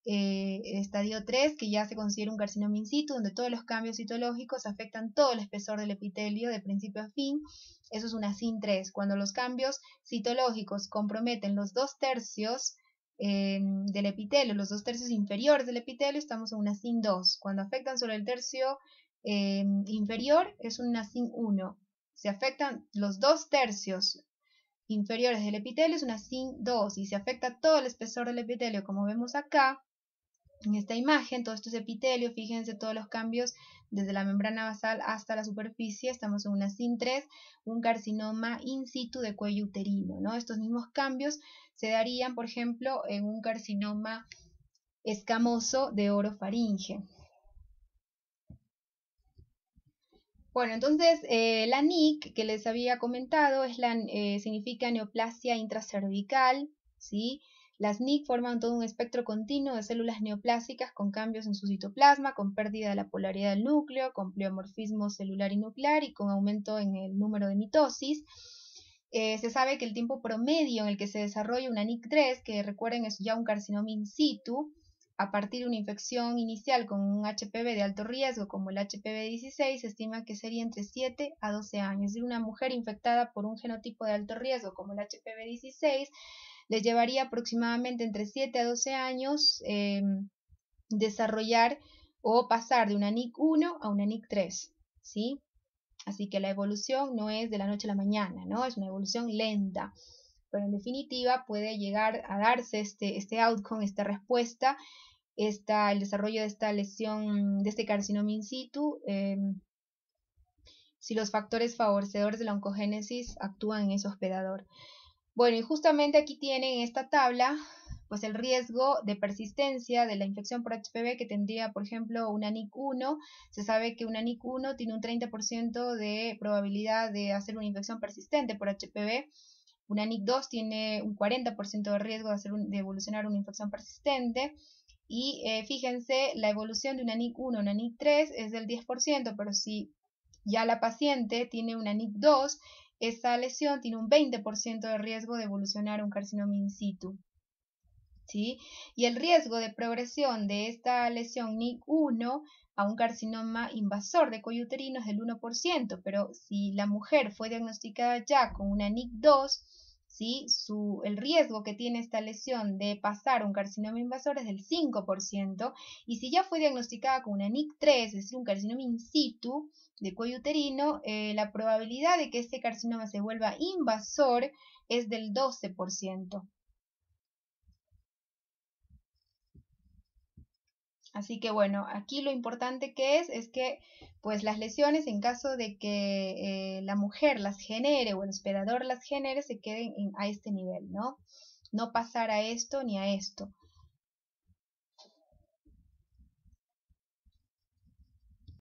estadio 3, que ya se considera un carcinoma in situ, donde todos los cambios citológicos afectan todo el espesor del epitelio de principio a fin. Eso es una SIN3. Cuando los cambios citológicos comprometen los 2/3 del epitelio, los 2/3 inferiores del epitelio, estamos en una SIN2. Cuando afectan solo el tercio inferior, es una SIN1. Se afectan los 2/3 inferiores del epitelio, es una SIN2. Y se afecta todo el espesor del epitelio, como vemos acá, En esta imagen, todo esto es epitelio, fíjense todos los cambios desde la membrana basal hasta la superficie, estamos en una SIN3, un carcinoma in situ de cuello uterino, ¿no? Estos mismos cambios se darían, por ejemplo, en un carcinoma escamoso de orofaringe. Bueno, entonces la NIC que les había comentado significa neoplasia intracervical, ¿sí? Las NIC forman todo un espectro continuo de células neoplásicas con cambios en su citoplasma, con pérdida de la polaridad del núcleo, con pleomorfismo celular y nuclear y con aumento en el número de mitosis. Se sabe que el tiempo promedio en el que se desarrolla una NIC3, que recuerden es ya un carcinoma in situ, a partir de una infección inicial con un HPV de alto riesgo como el HPV 16, se estima que sería entre 7 a 12 años. Es decir, una mujer infectada por un genotipo de alto riesgo como el HPV 16 les llevaría aproximadamente entre 7 a 12 años desarrollar o pasar de una NIC1 a una NIC3, ¿sí? Así que la evolución no es de la noche a la mañana, ¿no? Es una evolución lenta, pero en definitiva puede llegar a darse este outcome, esta respuesta, el desarrollo de esta lesión, de este carcinoma in situ, si los factores favorecedores de la oncogénesis actúan en ese hospedador. Bueno, y justamente aquí tienen esta tabla, pues el riesgo de persistencia de la infección por HPV que tendría, por ejemplo, una NIC1. Se sabe que una NIC1 tiene un 30% de probabilidad de hacer una infección persistente por HPV. Una NIC2 tiene un 40% de riesgo de evolucionar una infección persistente. Y fíjense, la evolución de una NIC1 a una NIC3 es del 10%, pero si ya la paciente tiene una NIC2, esa lesión tiene un 20% de riesgo de evolucionar a un carcinoma in situ, ¿sí? Y el riesgo de progresión de esta lesión NIC1 a un carcinoma invasor de cuello uterino es del 1%, pero si la mujer fue diagnosticada ya con una NIC2, ¿sí? El riesgo que tiene esta lesión de pasar un carcinoma invasor es del 5%, y si ya fue diagnosticada con una NIC3, es decir, un carcinoma in situ de cuello uterino, la probabilidad de que este carcinoma se vuelva invasor es del 12%. Así que bueno, aquí lo importante que es que pues las lesiones en caso de que la mujer las genere o el hospedador las genere se queden a este nivel, ¿no? No pasar a esto ni a esto.